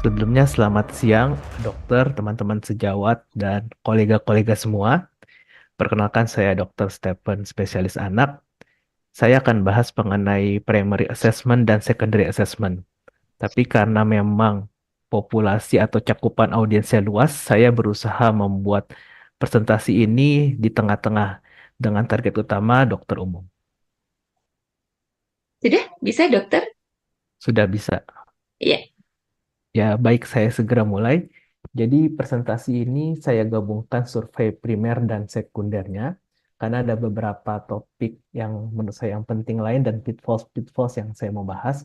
Sebelumnya selamat siang, dokter, teman-teman sejawat, dan kolega-kolega semua. Perkenalkan saya Dr. Stephen, spesialis anak. Saya akan bahas mengenai primary assessment dan secondary assessment. Tapi karena memang populasi atau cakupan audiensnya luas, saya berusaha membuat presentasi ini di tengah-tengah dengan target utama dokter umum. Sudah bisa dokter? Sudah bisa. Iya. Ya, baik, saya segera mulai. Jadi, presentasi ini saya gabungkan survei primer dan sekundernya, karena ada beberapa topik yang menurut saya yang penting lain dan pitfalls-pitfalls yang saya mau bahas.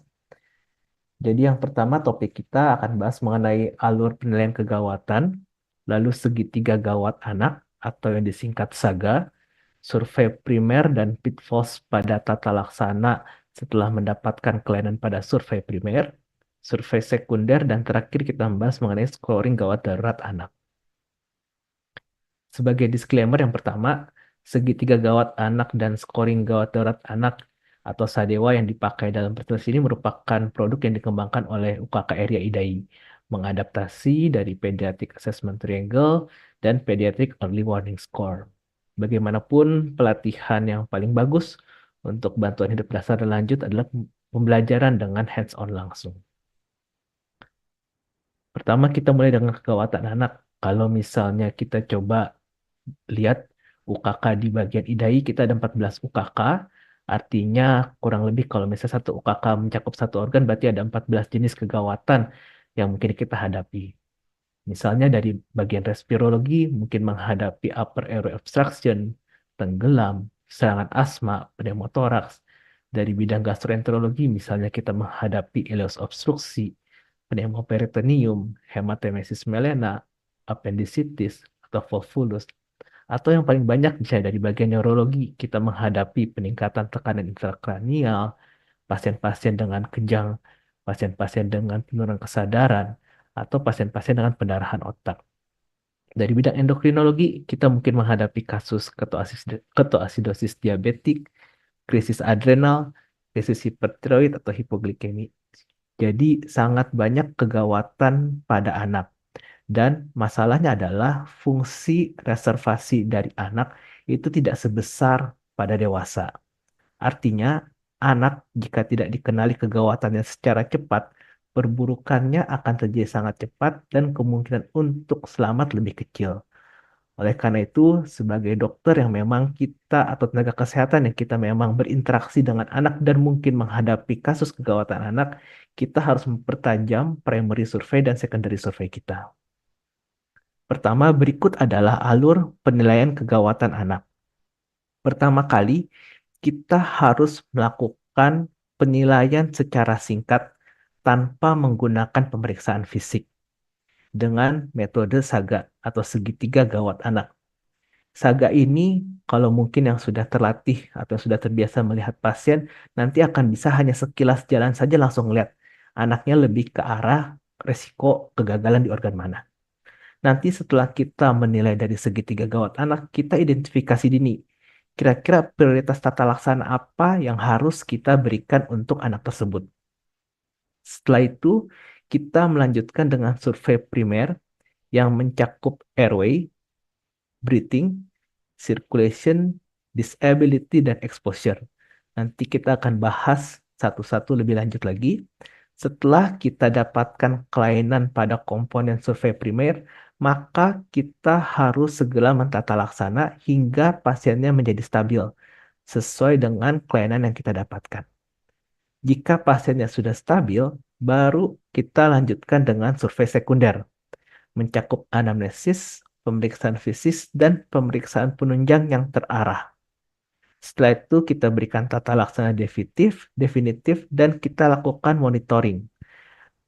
Jadi, yang pertama topik kita akan bahas mengenai alur penilaian kegawatan, lalu segitiga gawat anak, atau yang disingkat SAGA, survei primer dan pitfalls pada tata laksana setelah mendapatkan kelainan pada survei primer, survei sekunder, dan terakhir kita membahas mengenai scoring gawat darurat anak. Sebagai disclaimer yang pertama, segitiga gawat anak dan scoring gawat darurat anak atau SADEWA yang dipakai dalam presentasi ini merupakan produk yang dikembangkan oleh UKK Area IDAI, mengadaptasi dari Pediatric Assessment Triangle dan Pediatric Early Warning Score. Bagaimanapun, pelatihan yang paling bagus untuk bantuan hidup dasar dan lanjut adalah pembelajaran dengan hands-on langsung. Pertama, kita mulai dengan kegawatan anak. Kalau misalnya kita coba lihat UKK di bagian IDAI, kita ada 14 UKK. Artinya kurang lebih kalau misalnya satu UKK mencakup satu organ, berarti ada 14 jenis kegawatan yang mungkin kita hadapi. Misalnya dari bagian respirologi, mungkin menghadapi upper airway obstruction, tenggelam, serangan asma, pneumotoraks. Dari bidang gastroenterologi, misalnya kita menghadapi ileus obstruksi, pneumoperitoneum, hematemesis melena, appendicitis, atau volvulus. Atau yang paling banyak misalnya dari bagian neurologi, kita menghadapi peningkatan tekanan intrakranial, pasien-pasien dengan kejang, pasien-pasien dengan penurunan kesadaran, atau pasien-pasien dengan pendarahan otak. Dari bidang endokrinologi, kita mungkin menghadapi kasus ketoasidosis diabetik, krisis adrenal, krisis hipertiroid atau hipoglikemi. Jadi sangat banyak kegawatan pada anak. Dan masalahnya adalah fungsi reservasi dari anak itu tidak sebesar pada dewasa. Artinya, anak jika tidak dikenali kegawatannya secara cepat, perburukannya akan terjadi sangat cepat dan kemungkinan untuk selamat lebih kecil. Oleh karena itu, sebagai dokter yang memang kita atau tenaga kesehatan yang kita memang berinteraksi dengan anak dan mungkin menghadapi kasus kegawatan anak, kita harus mempertajam primary survey dan secondary survey kita. Pertama, berikut adalah alur penilaian kegawatan anak. Pertama kali, kita harus melakukan penilaian secara singkat tanpa menggunakan pemeriksaan fisik dengan metode SAGA atau segitiga gawat anak. SAGA ini, kalau mungkin yang sudah terlatih atau sudah terbiasa melihat pasien, nanti akan bisa hanya sekilas jalan saja langsung melihat anaknya lebih ke arah resiko kegagalan di organ mana. Nanti setelah kita menilai dari segitiga gawat anak, kita identifikasi dini. Kira-kira prioritas tata laksana apa yang harus kita berikan untuk anak tersebut. Setelah itu, kita melanjutkan dengan survei primer yang mencakup airway, breathing, circulation, disability, dan exposure. Nanti kita akan bahas satu-satu lebih lanjut lagi. Setelah kita dapatkan kelainan pada komponen survei primer, maka kita harus segera mentata laksana hingga pasiennya menjadi stabil sesuai dengan kelainan yang kita dapatkan. Jika pasiennya sudah stabil, baru kita lanjutkan dengan survei sekunder, mencakup anamnesis, pemeriksaan fisik, dan pemeriksaan penunjang yang terarah. Setelah itu kita berikan tata laksana definitif, dan kita lakukan monitoring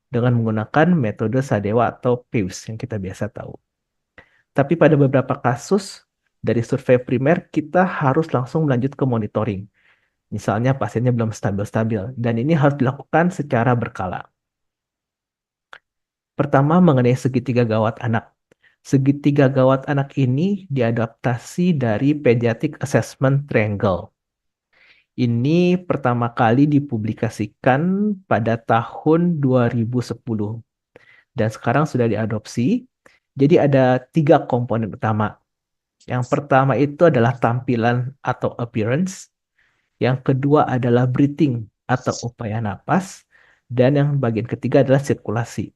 dengan menggunakan metode SADEWA atau PIWS yang kita biasa tahu. Tapi pada beberapa kasus dari survei primer kita harus langsung lanjut ke monitoring. Misalnya pasiennya belum stabil-stabil dan ini harus dilakukan secara berkala. Pertama mengenai segitiga gawat anak. Segitiga gawat anak ini diadaptasi dari Pediatric Assessment Triangle. Ini pertama kali dipublikasikan pada tahun 2010. dan sekarang sudah diadopsi. Jadi ada tiga komponen utama. Yang pertama itu adalah tampilan atau appearance. Yang kedua adalah breathing atau upaya napas. Dan yang bagian ketiga adalah sirkulasi.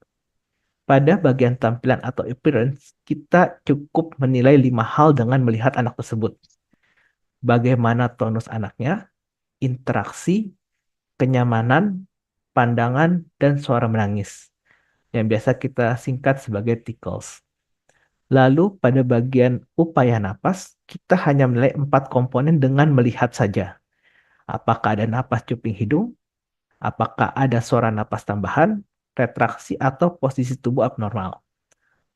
Pada bagian tampilan atau appearance, kita cukup menilai 5 hal dengan melihat anak tersebut. Bagaimana tonus anaknya, interaksi, kenyamanan, pandangan, dan suara menangis, yang biasa kita singkat sebagai tickles. Lalu pada bagian upaya napas, kita hanya menilai 4 komponen dengan melihat saja. Apakah ada napas cuping hidung, apakah ada suara napas tambahan, retraksi, atau posisi tubuh abnormal.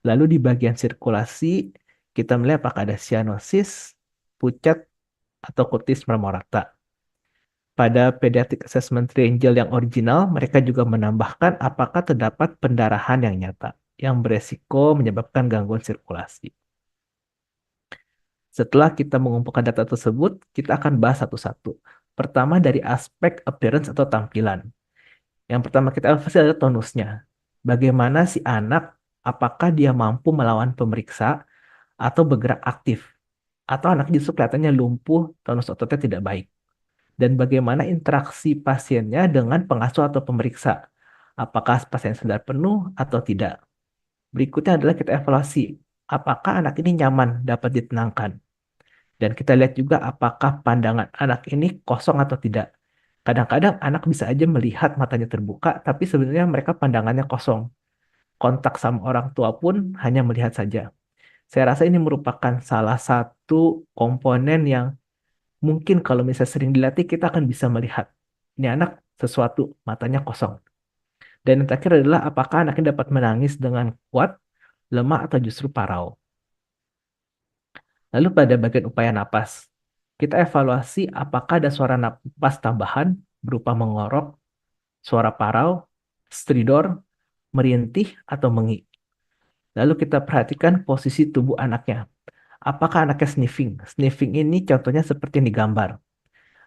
Lalu di bagian sirkulasi, kita melihat apakah ada cyanosis, pucat, atau kutis marmorata. Pada Pediatric Assessment Triangle yang original, mereka juga menambahkan apakah terdapat pendarahan yang nyata, yang beresiko menyebabkan gangguan sirkulasi. Setelah kita mengumpulkan data tersebut, kita akan bahas satu-satu. Pertama dari aspek appearance atau tampilan. Yang pertama kita evaluasi adalah tonusnya. Bagaimana si anak, apakah dia mampu melawan pemeriksa atau bergerak aktif. Atau anak justru kelihatannya lumpuh, tonus ototnya tidak baik. Dan bagaimana interaksi pasiennya dengan pengasuh atau pemeriksa. Apakah pasien sadar penuh atau tidak. Berikutnya adalah kita evaluasi. Apakah anak ini nyaman dapat ditenangkan. Dan kita lihat juga apakah pandangan anak ini kosong atau tidak. Kadang-kadang anak bisa aja melihat matanya terbuka, tapi sebenarnya mereka pandangannya kosong. Kontak sama orang tua pun hanya melihat saja. Saya rasa ini merupakan salah satu komponen yang mungkin kalau misalnya sering dilatih, kita akan bisa melihat. Ini anak sesuatu, matanya kosong. Dan yang terakhir adalah apakah anak ini dapat menangis dengan kuat, lemah, atau justru parau. Lalu pada bagian upaya napas, kita evaluasi apakah ada suara napas tambahan berupa mengorok, suara parau, stridor, merintih, atau mengi. Lalu kita perhatikan posisi tubuh anaknya. Apakah anaknya sniffing? Sniffing ini contohnya seperti yang digambar.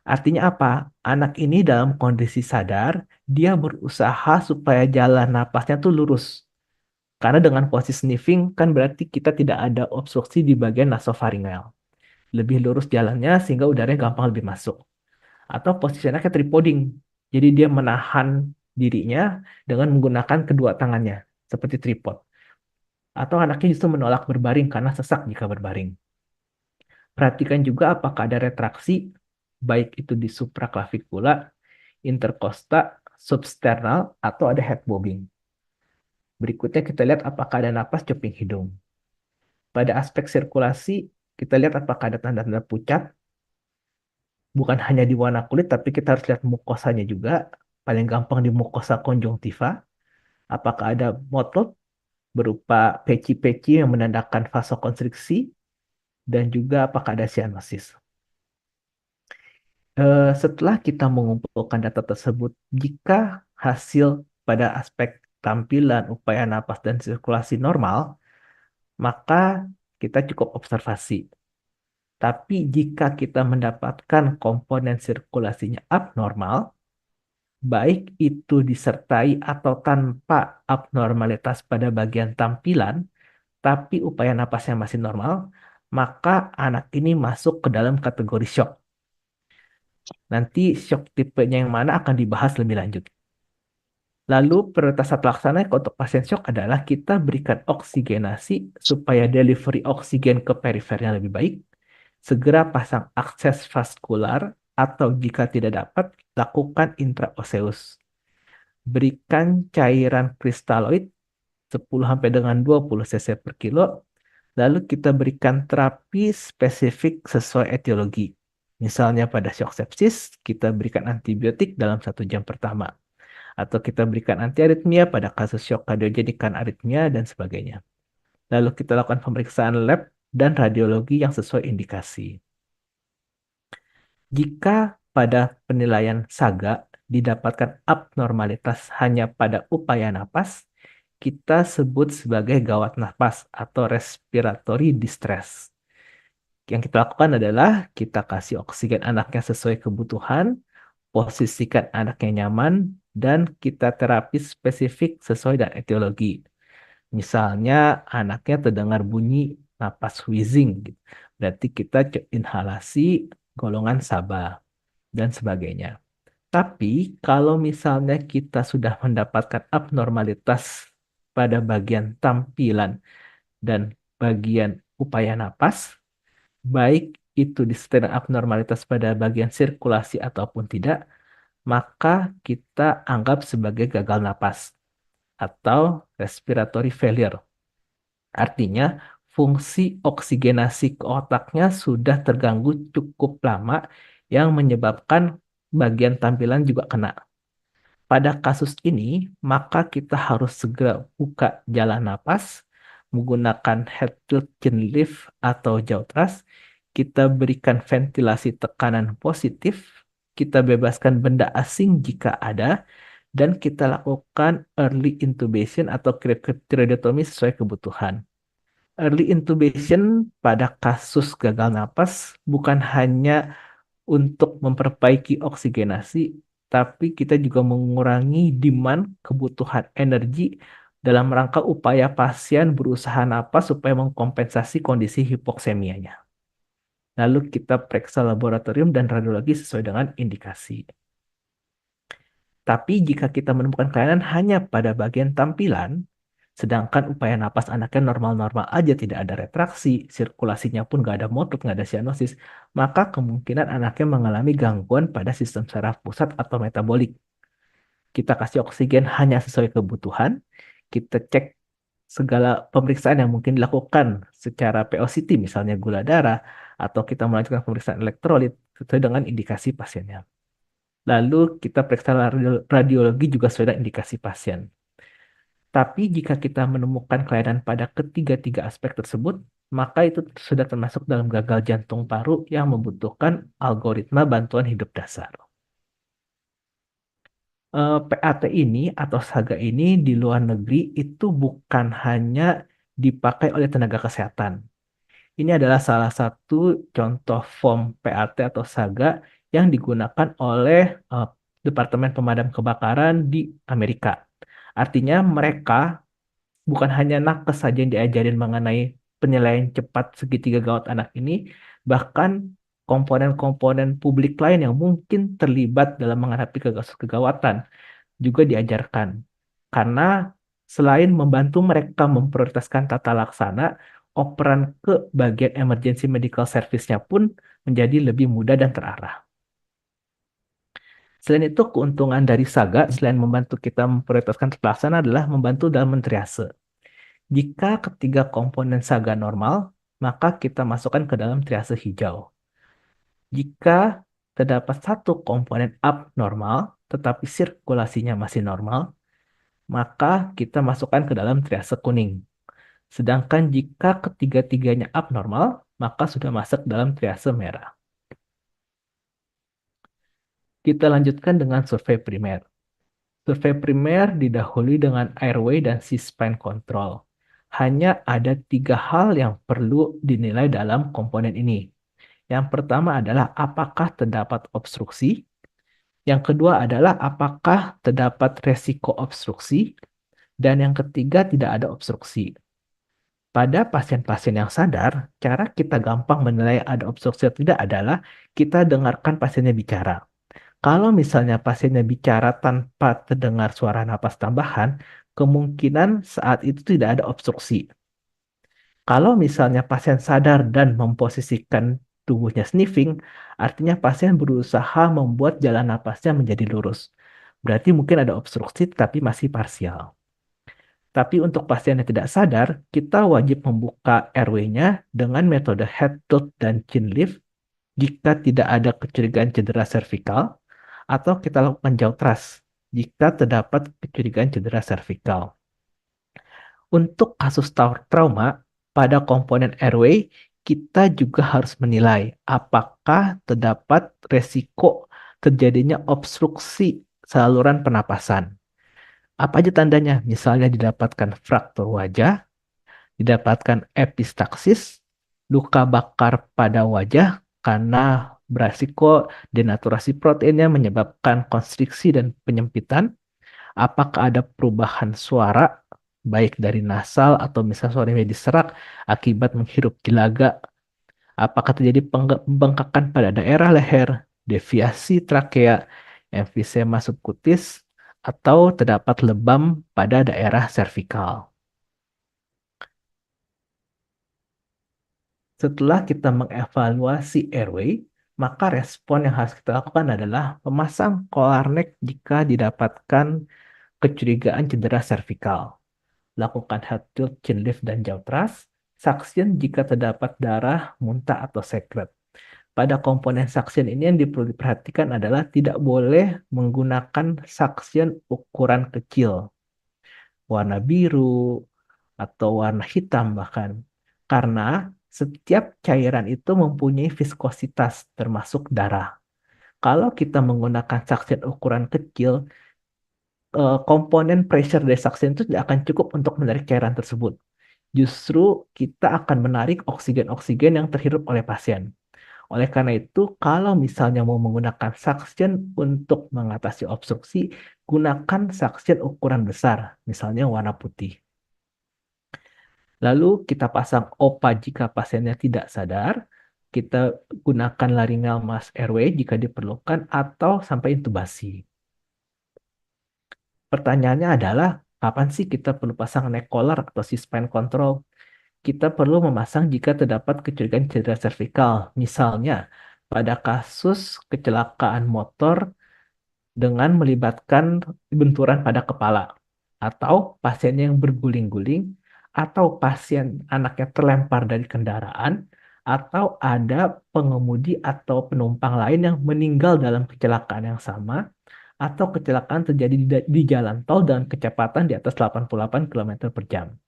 Artinya apa? Anak ini dalam kondisi sadar, dia berusaha supaya jalan napasnya tuh lurus. Karena dengan posisi sniffing kan berarti kita tidak ada obstruksi di bagian nasofaringeal. Lebih lurus jalannya sehingga udaranya gampang lebih masuk. Atau posisi anaknya tripoding. Jadi dia menahan dirinya dengan menggunakan kedua tangannya seperti tripod. Atau anaknya justru menolak berbaring karena sesak jika berbaring. Perhatikan juga apakah ada retraksi, baik itu di supraklavikula, interkosta, substernal, atau ada head bobbing. Berikutnya kita lihat apakah ada napas cuping hidung. Pada aspek sirkulasi, kita lihat apakah ada tanda-tanda pucat, bukan hanya di warna kulit, tapi kita harus lihat mukosanya juga. Paling gampang di mukosa konjungtiva. Apakah ada motot berupa peci-peci yang menandakan vasokonstriksi, dan juga apakah ada cyanosis. Setelah kita mengumpulkan data tersebut, jika hasil pada aspek tampilan, upaya napas, dan sirkulasi normal, maka kita cukup observasi. Tapi jika kita mendapatkan komponen sirkulasinya abnormal, baik itu disertai atau tanpa abnormalitas pada bagian tampilan, tapi upaya napasnya masih normal, maka anak ini masuk ke dalam kategori shock. Nanti shock tipenya yang mana akan dibahas lebih lanjut. Lalu prioritas pelaksana untuk pasien shock adalah kita berikan oksigenasi supaya delivery oksigen ke perifernya lebih baik, segera pasang akses vaskular, atau jika tidak dapat, lakukan intraoseus. Berikan cairan kristaloid 10 sampai dengan 20 cc per kilo, lalu kita berikan terapi spesifik sesuai etiologi. Misalnya pada shock sepsis, kita berikan antibiotik dalam 1 jam pertama. Atau kita berikan antiaritmia pada kasus shock kardiogenik kan aritmia dan sebagainya. Lalu kita lakukan pemeriksaan lab dan radiologi yang sesuai indikasi. Jika pada penilaian SAGA didapatkan abnormalitas hanya pada upaya napas, kita sebut sebagai gawat napas atau respiratory distress. Yang kita lakukan adalah kita kasih oksigen anaknya sesuai kebutuhan, posisikan anaknya nyaman, dan kita terapi spesifik sesuai dengan etiologi. Misalnya anaknya terdengar bunyi napas wheezing, gitu. Berarti kita inhalasi golongan SABA dan sebagainya. Tapi kalau misalnya kita sudah mendapatkan abnormalitas pada bagian tampilan dan bagian upaya napas, baik itu disertai dengan abnormalitas pada bagian sirkulasi ataupun tidak, maka kita anggap sebagai gagal napas atau respiratory failure. Artinya, fungsi oksigenasi ke otaknya sudah terganggu cukup lama yang menyebabkan bagian tampilan juga kena. Pada kasus ini, maka kita harus segera buka jalan napas menggunakan head tilt chin lift atau jaw thrust. Kita berikan ventilasi tekanan positif, kita bebaskan benda asing jika ada, dan kita lakukan early intubation atau cryptectomy sesuai kebutuhan. Early intubation pada kasus gagal napas bukan hanya untuk memperbaiki oksigenasi, tapi kita juga mengurangi demand kebutuhan energi dalam rangka upaya pasien berusaha napas supaya mengkompensasi kondisi hipoksemianya. Lalu kita periksa laboratorium dan radiologi sesuai dengan indikasi. Tapi jika kita menemukan kelainan hanya pada bagian tampilan, sedangkan upaya napas anaknya normal-normal aja, tidak ada retraksi, sirkulasinya pun nggak ada motot, nggak ada sianosis, maka kemungkinan anaknya mengalami gangguan pada sistem saraf pusat atau metabolik. Kita kasih oksigen hanya sesuai kebutuhan, kita cek segala pemeriksaan yang mungkin dilakukan secara POCT, misalnya gula darah, atau kita melanjutkan pemeriksaan elektrolit sesuai dengan indikasi pasiennya. Lalu kita periksa radiologi juga sesuai dengan indikasi pasien. Tapi jika kita menemukan kelainan pada ketiga-tiga aspek tersebut, maka itu sudah termasuk dalam gagal jantung paru yang membutuhkan algoritma bantuan hidup dasar. PAT ini atau SAGA ini di luar negeri itu bukan hanya dipakai oleh tenaga kesehatan. Ini adalah salah satu contoh form PAT atau SAGA yang digunakan oleh Departemen Pemadam Kebakaran di Amerika. Artinya mereka bukan hanya nakes saja yang diajarin mengenai penilaian cepat segitiga gawat anak ini, bahkan komponen-komponen publik lain yang mungkin terlibat dalam menghadapi kegawatan juga diajarkan. Karena selain membantu mereka memprioritaskan tata laksana, operan ke bagian emergency medical service-nya pun menjadi lebih mudah dan terarah. Selain itu, keuntungan dari SAGA selain membantu kita memprioritaskan tata laksana adalah membantu dalam mentriase. Jika ketiga komponen SAGA normal, maka kita masukkan ke dalam triase hijau. Jika terdapat satu komponen abnormal, tetapi sirkulasinya masih normal, maka kita masukkan ke dalam triase kuning. Sedangkan jika ketiga-tiganya abnormal, maka sudah masuk dalam triase merah. Kita lanjutkan dengan survei primer. Survei primer didahului dengan airway dan C-spine control. Hanya ada 3 hal yang perlu dinilai dalam komponen ini. Yang pertama adalah apakah terdapat obstruksi. Yang kedua adalah apakah terdapat resiko obstruksi. Dan yang ketiga tidak ada obstruksi. Pada pasien-pasien yang sadar, cara kita gampang menilai ada obstruksi atau tidak adalah kita dengarkan pasiennya bicara. Kalau misalnya pasiennya bicara tanpa terdengar suara napas tambahan, kemungkinan saat itu tidak ada obstruksi. Kalau misalnya pasien sadar dan memposisikan tubuhnya sniffing, artinya pasien berusaha membuat jalan napasnya menjadi lurus. Berarti mungkin ada obstruksi tapi masih parsial. Tapi untuk pasien yang tidak sadar, kita wajib membuka airway-nya dengan metode head tilt dan chin lift jika tidak ada kecurigaan cedera servikal, atau kita lakukan jaw thrust jika terdapat kecurigaan cedera servikal. Untuk kasus trauma pada komponen airway, kita juga harus menilai apakah terdapat resiko terjadinya obstruksi saluran pernapasan. Apa aja tandanya? Misalnya didapatkan fraktur wajah, didapatkan epistaksis, luka bakar pada wajah karena beresiko denaturasi proteinnya menyebabkan konstriksi dan penyempitan, apakah ada perubahan suara, baik dari nasal atau misalnya suaranya diserak akibat menghirup gelagat. Apakah terjadi pembengkakan pada daerah leher, deviasi trakea, emfisema subkutis, atau terdapat lebam pada daerah servikal. Setelah kita mengevaluasi airway, maka respon yang harus kita lakukan adalah memasang kolar neck jika didapatkan kecurigaan cedera servikal. Lakukan head tilt, chin lift, dan jaw thrust. Suction jika terdapat darah, muntah, atau sekret. Pada komponen suction ini yang perlu diperhatikan adalah tidak boleh menggunakan suction ukuran kecil, warna biru, atau warna hitam bahkan. Karena setiap cairan itu mempunyai viskositas termasuk darah. Kalau kita menggunakan suction ukuran kecil, komponen pressure dari suction itu tidak akan cukup untuk menarik cairan tersebut. Justru kita akan menarik oksigen-oksigen yang terhirup oleh pasien. Oleh karena itu, kalau misalnya mau menggunakan suction untuk mengatasi obstruksi, gunakan suction ukuran besar, misalnya warna putih. Lalu kita pasang OPA jika pasiennya tidak sadar, kita gunakan laryngeal mask airway jika diperlukan, atau sampai intubasi. Pertanyaannya adalah, kapan sih kita perlu pasang neck collar atau C-spine control? Kita perlu memasang jika terdapat kecurigaan cedera servikal. Misalnya, pada kasus kecelakaan motor dengan melibatkan benturan pada kepala, atau pasien yang berguling-guling, atau pasien anaknya terlempar dari kendaraan, atau ada pengemudi atau penumpang lain yang meninggal dalam kecelakaan yang sama, atau kecelakaan terjadi di jalan tol dengan kecepatan di atas 88 km per jam.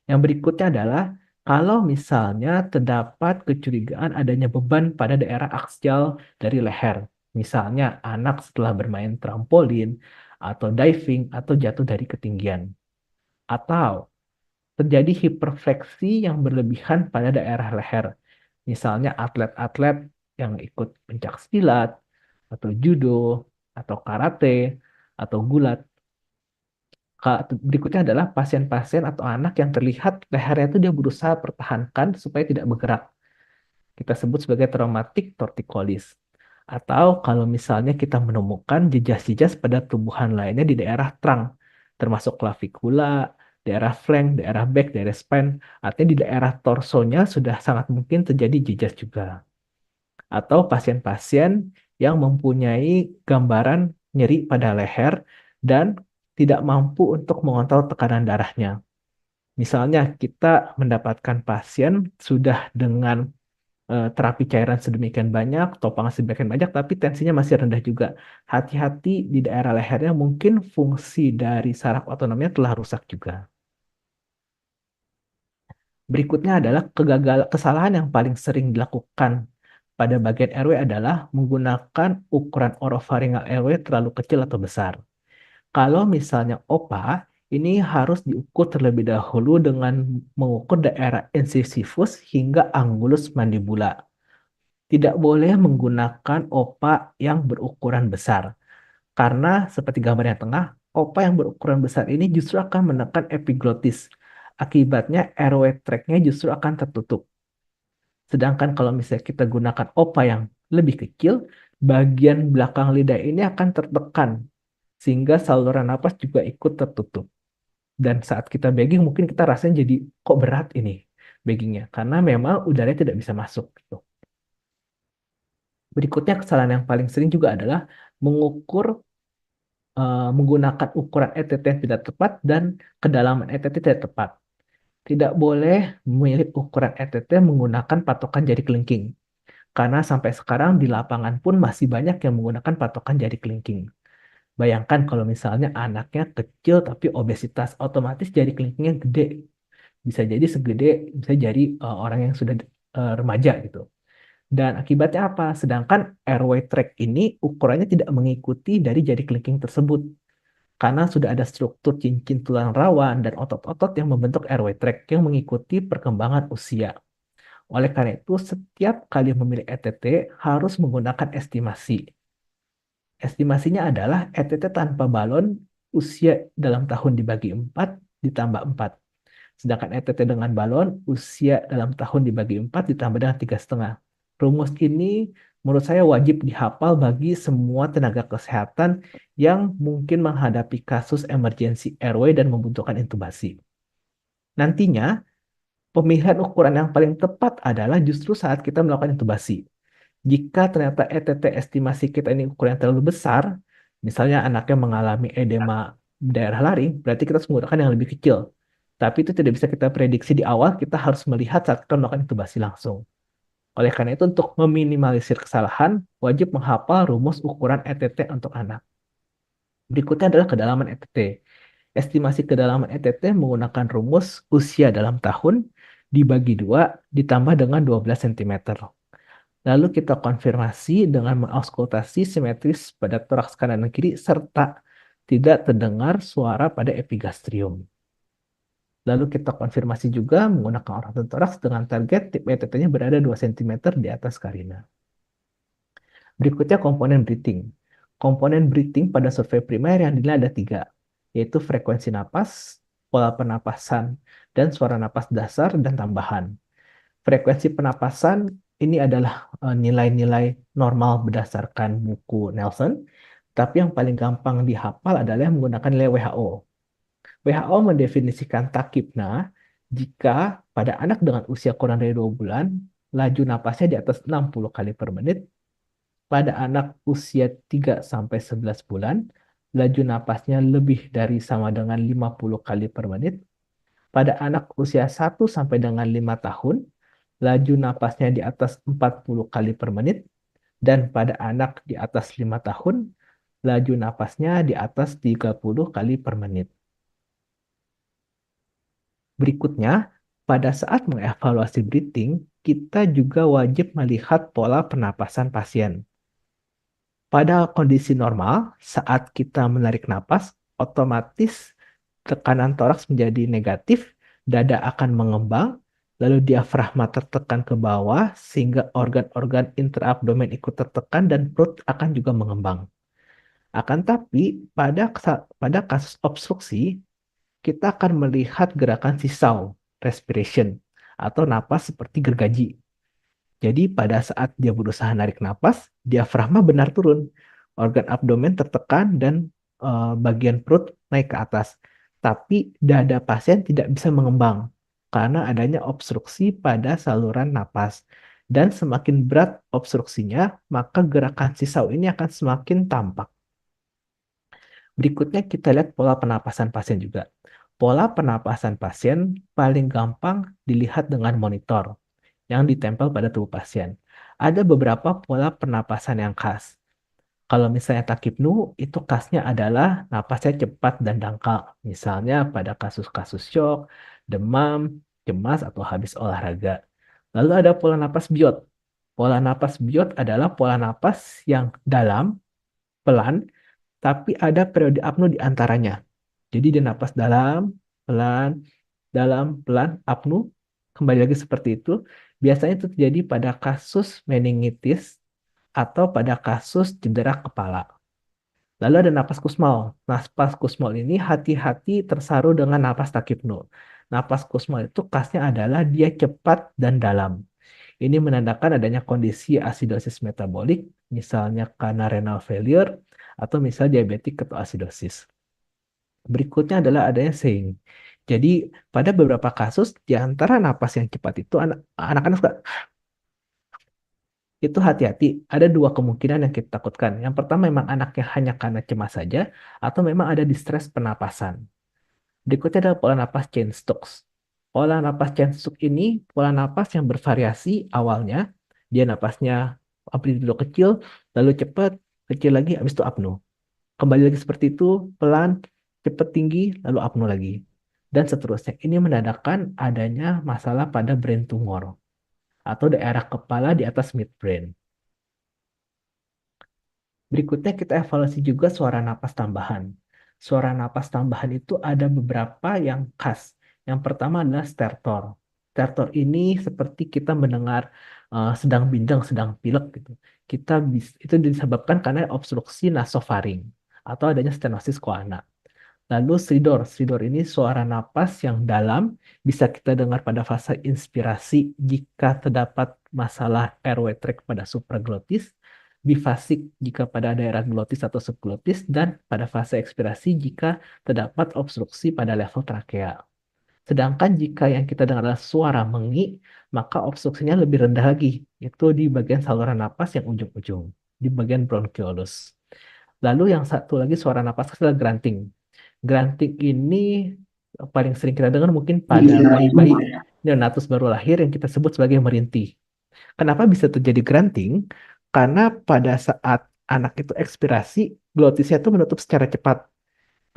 Yang berikutnya adalah kalau misalnya terdapat kecurigaan adanya beban pada daerah aksial dari leher. Misalnya anak setelah bermain trampolin atau diving atau jatuh dari ketinggian. Atau terjadi hiperfleksi yang berlebihan pada daerah leher. Misalnya atlet-atlet yang ikut pencak silat atau judo atau karate atau gulat. Berikutnya adalah pasien-pasien atau anak yang terlihat lehernya itu dia berusaha pertahankan supaya tidak bergerak. Kita sebut sebagai traumatik torticollis. Atau kalau misalnya kita menemukan jejas-jejas pada tubuhan lainnya di daerah trunk, termasuk klavikula, daerah flank, daerah back, daerah spine, artinya di daerah torsonya sudah sangat mungkin terjadi jejas juga. Atau pasien-pasien yang mempunyai gambaran nyeri pada leher dan tidak mampu untuk mengontrol tekanan darahnya. Misalnya kita mendapatkan pasien sudah dengan terapi cairan sedemikian banyak, topangan sedemikian banyak, tapi tensinya masih rendah juga. Hati-hati di daerah lehernya mungkin fungsi dari saraf otonomnya telah rusak juga. Berikutnya adalah kesalahan yang paling sering dilakukan pada bagian airway adalah menggunakan ukuran oropharyngeal airway terlalu kecil atau besar. Kalau misalnya OPA, ini harus diukur terlebih dahulu dengan mengukur daerah incisivus hingga angulus mandibula. Tidak boleh menggunakan OPA yang berukuran besar, karena seperti gambar yang tengah, OPA yang berukuran besar ini justru akan menekan epiglotis. Akibatnya airway tract-nya justru akan tertutup. Sedangkan kalau misalnya kita gunakan OPA yang lebih kecil, bagian belakang lidah ini akan tertekan, sehingga saluran napas juga ikut tertutup. Dan saat kita bagging, mungkin kita rasanya jadi kok berat ini baggingnya, karena memang udaranya tidak bisa masuk. Gitu. Berikutnya kesalahan yang paling sering juga adalah mengukur menggunakan ukuran ETT yang tidak tepat dan kedalaman ETT tidak tepat. Tidak boleh memilih ukuran ETT menggunakan patokan jari kelingking. Karena sampai sekarang di lapangan pun masih banyak yang menggunakan patokan jari kelingking. Bayangkan kalau misalnya anaknya kecil tapi obesitas, otomatis jari kelingkingnya gede. Bisa jadi segede bisa jari orang yang sudah remaja gitu. Dan akibatnya apa? Sedangkan airway tract ini ukurannya tidak mengikuti dari jari kelingking tersebut. Karena sudah ada struktur cincin tulang rawan dan otot-otot yang membentuk airway tract yang mengikuti perkembangan usia. Oleh karena itu, setiap kali memilih ETT harus menggunakan estimasi. Estimasinya adalah ETT tanpa balon usia dalam tahun dibagi 4 ditambah 4. Sedangkan ETT dengan balon, usia dalam tahun dibagi 4 ditambah dengan 3,5. Rumus ini menurut saya wajib dihafal bagi semua tenaga kesehatan yang mungkin menghadapi kasus emergensi airway dan membutuhkan intubasi. Nantinya, pemilihan ukuran yang paling tepat adalah justru saat kita melakukan intubasi. Jika ternyata ETT estimasi kita ini ukuran yang terlalu besar, misalnya anaknya mengalami edema daerah laring, berarti kita harus menggunakan yang lebih kecil. Tapi itu tidak bisa kita prediksi di awal, kita harus melihat saat kita melakukan intubasi langsung. Oleh karena itu, untuk meminimalisir kesalahan, wajib menghafal rumus ukuran ETT untuk anak. Berikutnya adalah kedalaman ETT. Estimasi kedalaman ETT menggunakan rumus usia dalam tahun dibagi 2 ditambah dengan 12 cm. Lalu kita konfirmasi dengan mengauskultasi simetris pada toraks kanan dan kiri serta tidak terdengar suara pada epigastrium. Lalu kita konfirmasi juga menggunakan orang toraks dengan target tip ETT-nya berada 2 cm di atas karina. Berikutnya komponen breathing. Komponen breathing pada survei primer yang dinilai ada 3, yaitu frekuensi napas, pola penapasan, dan suara napas dasar dan tambahan. Frekuensi penapasan ini adalah nilai-nilai normal berdasarkan buku Nelson, tapi yang paling gampang dihafal adalah yang menggunakan nilai WHO. WHO mendefinisikan takipna jika pada anak dengan usia kurang dari 2 bulan, laju napasnya di atas 60 kali per menit. Pada anak usia 3-11 bulan, laju napasnya lebih dari sama dengan 50 kali per menit. Pada anak usia 1 dengan 5 tahun, laju napasnya di atas 40 kali per menit. Dan pada anak di atas 5 tahun, laju napasnya di atas 30 kali per menit. Berikutnya, pada saat mengevaluasi breathing, kita juga wajib melihat pola pernapasan pasien. Pada kondisi normal, saat kita menarik napas, otomatis tekanan toraks menjadi negatif, dada akan mengembang, lalu diafragma tertekan ke bawah, sehingga organ-organ intraabdomen ikut tertekan dan perut akan juga mengembang. Akan tapi, pada kasus obstruksi, kita akan melihat gerakan sisau, respiration, atau napas seperti gergaji. Jadi pada saat dia berusaha narik napas, diafragma benar turun. Organ abdomen tertekan dan bagian perut naik ke atas. Tapi dada pasien tidak bisa mengembang karena adanya obstruksi pada saluran napas. Dan semakin berat obstruksinya, maka gerakan sisau ini akan semakin tampak. Berikutnya kita lihat pola penapasan pasien juga. Pola penapasan pasien paling gampang dilihat dengan monitor yang ditempel pada tubuh pasien. Ada beberapa pola pernapasan yang khas. Kalau misalnya takipnu, itu khasnya adalah napasnya cepat dan dangkal. Misalnya pada kasus-kasus shock, demam, cemas, atau habis olahraga. Lalu ada pola napas biot. Pola napas biot adalah pola napas yang dalam, pelan, tapi ada periode apnu di antaranya. Jadi dia napas dalam, pelan, apnu, kembali lagi seperti itu. Biasanya itu terjadi pada kasus meningitis atau pada kasus cedera kepala. Lalu ada napas kusmal. Napas kusmal ini hati-hati tersaru dengan napas takipnu. Napas kusmal itu khasnya adalah dia cepat dan dalam. Ini menandakan adanya kondisi asidosis metabolik, misalnya karena renal failure, atau misalnya diabetik ketoasidosis. Berikutnya adalah adanya saying. Jadi pada beberapa kasus di antara napas yang cepat itu anak-anak suka itu hati-hati. Ada 2 kemungkinan yang kita takutkan. Yang pertama memang anaknya hanya karena cemas saja atau memang ada distress pernapasan. Berikutnya adalah pola napas Cheyne-Stokes. Pola napas Cheyne-Stokes ini pola napas yang bervariasi awalnya. Dia napasnya amplitudo kecil, lalu cepat, kecil lagi, habis itu apnu. Kembali lagi seperti itu, pelan, cepat tinggi, lalu apnu lagi. Dan seterusnya. Ini menandakan adanya masalah pada brain tumor atau daerah kepala di atas midbrain. Berikutnya kita evaluasi juga suara napas tambahan. Suara napas tambahan itu ada beberapa yang khas. Yang pertama adalah stertor. Stertor ini seperti kita mendengar sedang bindeng, sedang pilek gitu. Itu disebabkan karena obstruksi nasofaring atau adanya stenosis koana. Lalu stridor. Stridor ini suara napas yang dalam bisa kita dengar pada fase inspirasi jika terdapat masalah airway tract pada supraglotis, bifasik jika pada daerah glotis atau subglotis, dan pada fase ekspirasi jika terdapat obstruksi pada level trakea. Sedangkan jika yang kita dengar adalah suara mengi, maka obstruksinya lebih rendah lagi, itu di bagian saluran napas yang ujung-ujung, di bagian bronchiolus. Lalu yang satu lagi suara napas adalah grunting. Grunting ini paling sering kita dengar mungkin pada bayi-bayi neonatus baru lahir yang kita sebut sebagai merintih. Kenapa bisa terjadi grunting? Karena pada saat anak itu ekspirasi, glotisnya itu menutup secara cepat.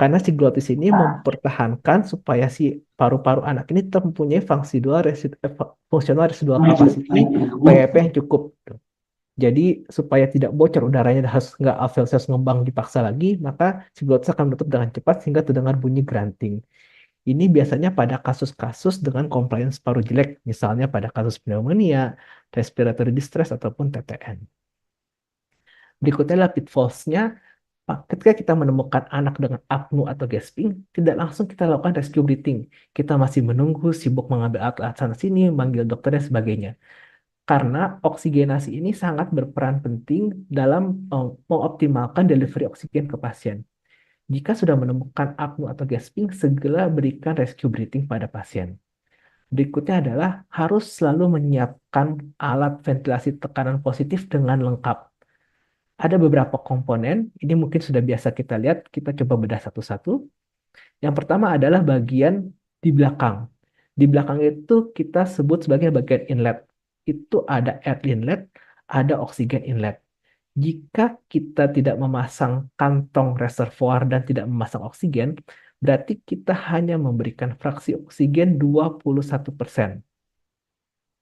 Karena si glotis ini mempertahankan supaya si paru-paru anak ini tetap mempunyai fungsional residual capacity PEP yang cukup. Jadi supaya tidak bocor udaranya dan harus nggak alveolus ngembang dipaksa lagi, maka si glotis akan menutup dengan cepat sehingga terdengar bunyi grunting. Ini biasanya pada kasus-kasus dengan compliance paru jelek, misalnya pada kasus pneumonia, respiratory distress, ataupun TTN. Berikutnya adalah pitfalls-nya. Ketika kita menemukan anak dengan apnu atau gasping, tidak langsung kita lakukan rescue breathing. Kita masih menunggu, sibuk mengambil alat-alat sana-sini, manggil dokter, dan sebagainya. Karena oksigenasi ini sangat berperan penting dalam mengoptimalkan delivery oksigen ke pasien. Jika sudah menemukan apnu atau gasping, segera berikan rescue breathing pada pasien. Berikutnya adalah harus selalu menyiapkan alat ventilasi tekanan positif dengan lengkap. Ada beberapa komponen, ini mungkin sudah biasa kita lihat, kita coba bedah satu-satu. Yang pertama adalah bagian di belakang. Di belakang itu kita sebut sebagai bagian inlet. Itu ada air inlet, ada oksigen inlet. Jika kita tidak memasang kantong reservoir dan tidak memasang oksigen, berarti kita hanya memberikan fraksi oksigen 21%.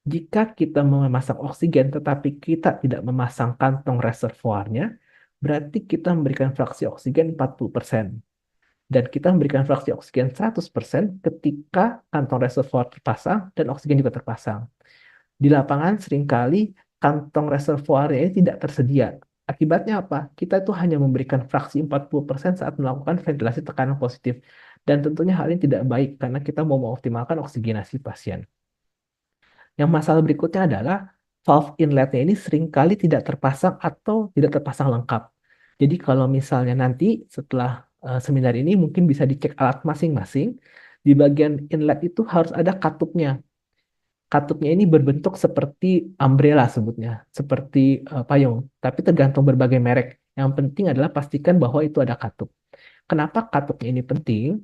Jika kita memasang oksigen tetapi kita tidak memasang kantong reservoirnya, berarti kita memberikan fraksi oksigen 40%. Dan kita memberikan fraksi oksigen 100% ketika kantong reservoir terpasang dan oksigen juga terpasang. Di lapangan seringkali kantong reservoirnya ini tidak tersedia. Akibatnya apa? Kita itu hanya memberikan fraksi 40% saat melakukan ventilasi tekanan positif. Dan tentunya hal ini tidak baik karena kita mau mengoptimalkan oksigenasi pasien. Yang masalah berikutnya adalah valve inletnya ini seringkali tidak terpasang atau tidak terpasang lengkap. Jadi kalau misalnya nanti setelah seminar ini mungkin bisa dicek alat masing-masing, di bagian inlet itu harus ada katupnya. Katupnya ini berbentuk seperti umbrella sebutnya, seperti payung, tapi tergantung berbagai merek. Yang penting adalah pastikan bahwa itu ada katup. Kenapa katupnya ini penting?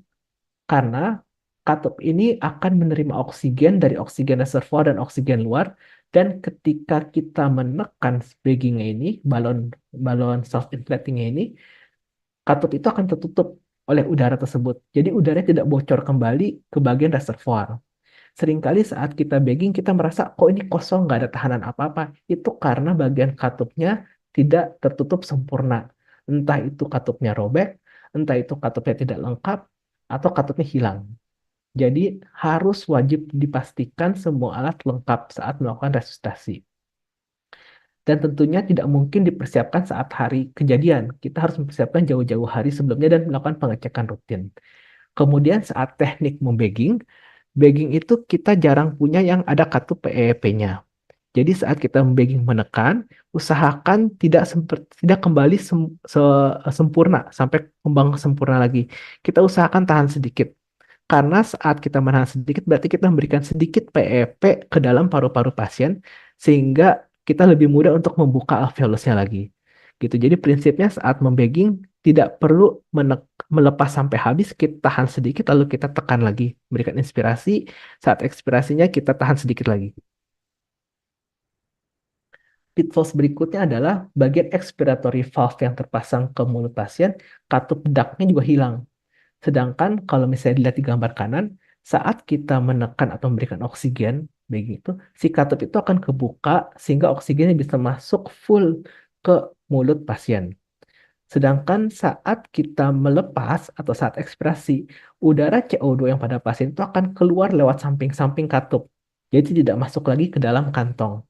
Karena katup ini akan menerima oksigen dari oksigen reservoir dan oksigen luar, dan ketika kita menekan baggingnya ini, balon balon self inflatingnya ini, katup itu akan tertutup oleh udara tersebut. Jadi udara tidak bocor kembali ke bagian reservoir. Seringkali saat kita bagging kita merasa kok ini kosong nggak ada tahanan apa-apa. Itu karena bagian katupnya tidak tertutup sempurna. Entah itu katupnya robek, entah itu katupnya tidak lengkap, atau katupnya hilang. Jadi harus wajib dipastikan semua alat lengkap saat melakukan resusitasi. Dan tentunya tidak mungkin dipersiapkan saat hari kejadian. Kita harus mempersiapkan jauh-jauh hari sebelumnya dan melakukan pengecekan rutin. Kemudian saat teknik membagging, bagging itu kita jarang punya yang ada katup PEP-nya. Jadi saat kita membagging menekan, usahakan tidak kembali sempurna sampai kembang sempurna lagi. Kita usahakan tahan sedikit. Karena saat kita menahan sedikit, berarti kita memberikan sedikit PEP ke dalam paru-paru pasien, sehingga kita lebih mudah untuk membuka alveolusnya lagi. Gitu. Jadi prinsipnya saat membagging tidak perlu melepas sampai habis, kita tahan sedikit lalu kita tekan lagi, memberikan inspirasi. Saat ekspirasinya kita tahan sedikit lagi. Pitfalls berikutnya adalah bagian expiratory valve yang terpasang ke mulut pasien, katup ductnya juga hilang. Sedangkan kalau misalnya dilihat di gambar kanan, saat kita menekan atau memberikan oksigen, begitu, si katup itu akan kebuka sehingga oksigennya bisa masuk full ke mulut pasien. Sedangkan saat kita melepas atau saat ekspirasi, udara CO2 yang pada pasien itu akan keluar lewat samping-samping katup. Jadi tidak masuk lagi ke dalam kantong.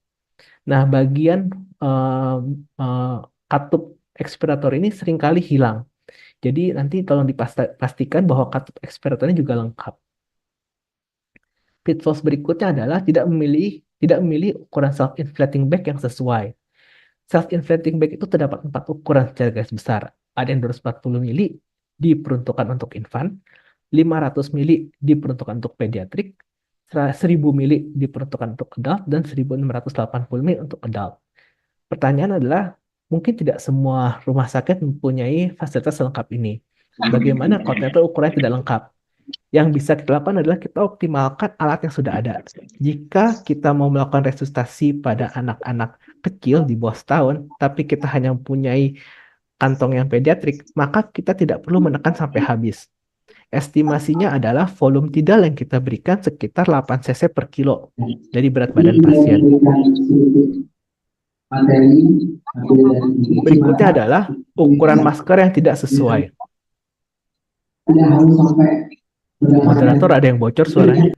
Nah, bagian eh, eh, katup ekspirator ini seringkali hilang. Jadi nanti tolong dipastikan bahwa kartu eksperimennya juga lengkap. Pitfalls berikutnya adalah tidak memilih ukuran self-inflating bag yang sesuai. Self-inflating bag itu terdapat 4 ukuran secara garis besar. Ada yang 240 mili diperuntukkan untuk infan, 500 mili diperuntukkan untuk pediatrik, 1000 mili diperuntukkan untuk adult, dan 1680 mili untuk adult. Pertanyaan adalah, mungkin tidak semua rumah sakit mempunyai fasilitas lengkap ini. Bagaimana kalau ternyata ukurannya tidak lengkap? Yang bisa kita lakukan adalah kita optimalkan alat yang sudah ada. Jika kita mau melakukan resusitasi pada anak-anak kecil di bawah setahun, tapi kita hanya mempunyai kantong yang pediatrik, maka kita tidak perlu menekan sampai habis. Estimasinya adalah volume tidal yang kita berikan sekitar 8 cc per kilo dari berat badan pasien. Berikutnya adalah ukuran masker yang tidak sesuai. Moderator, ada yang bocor suaranya.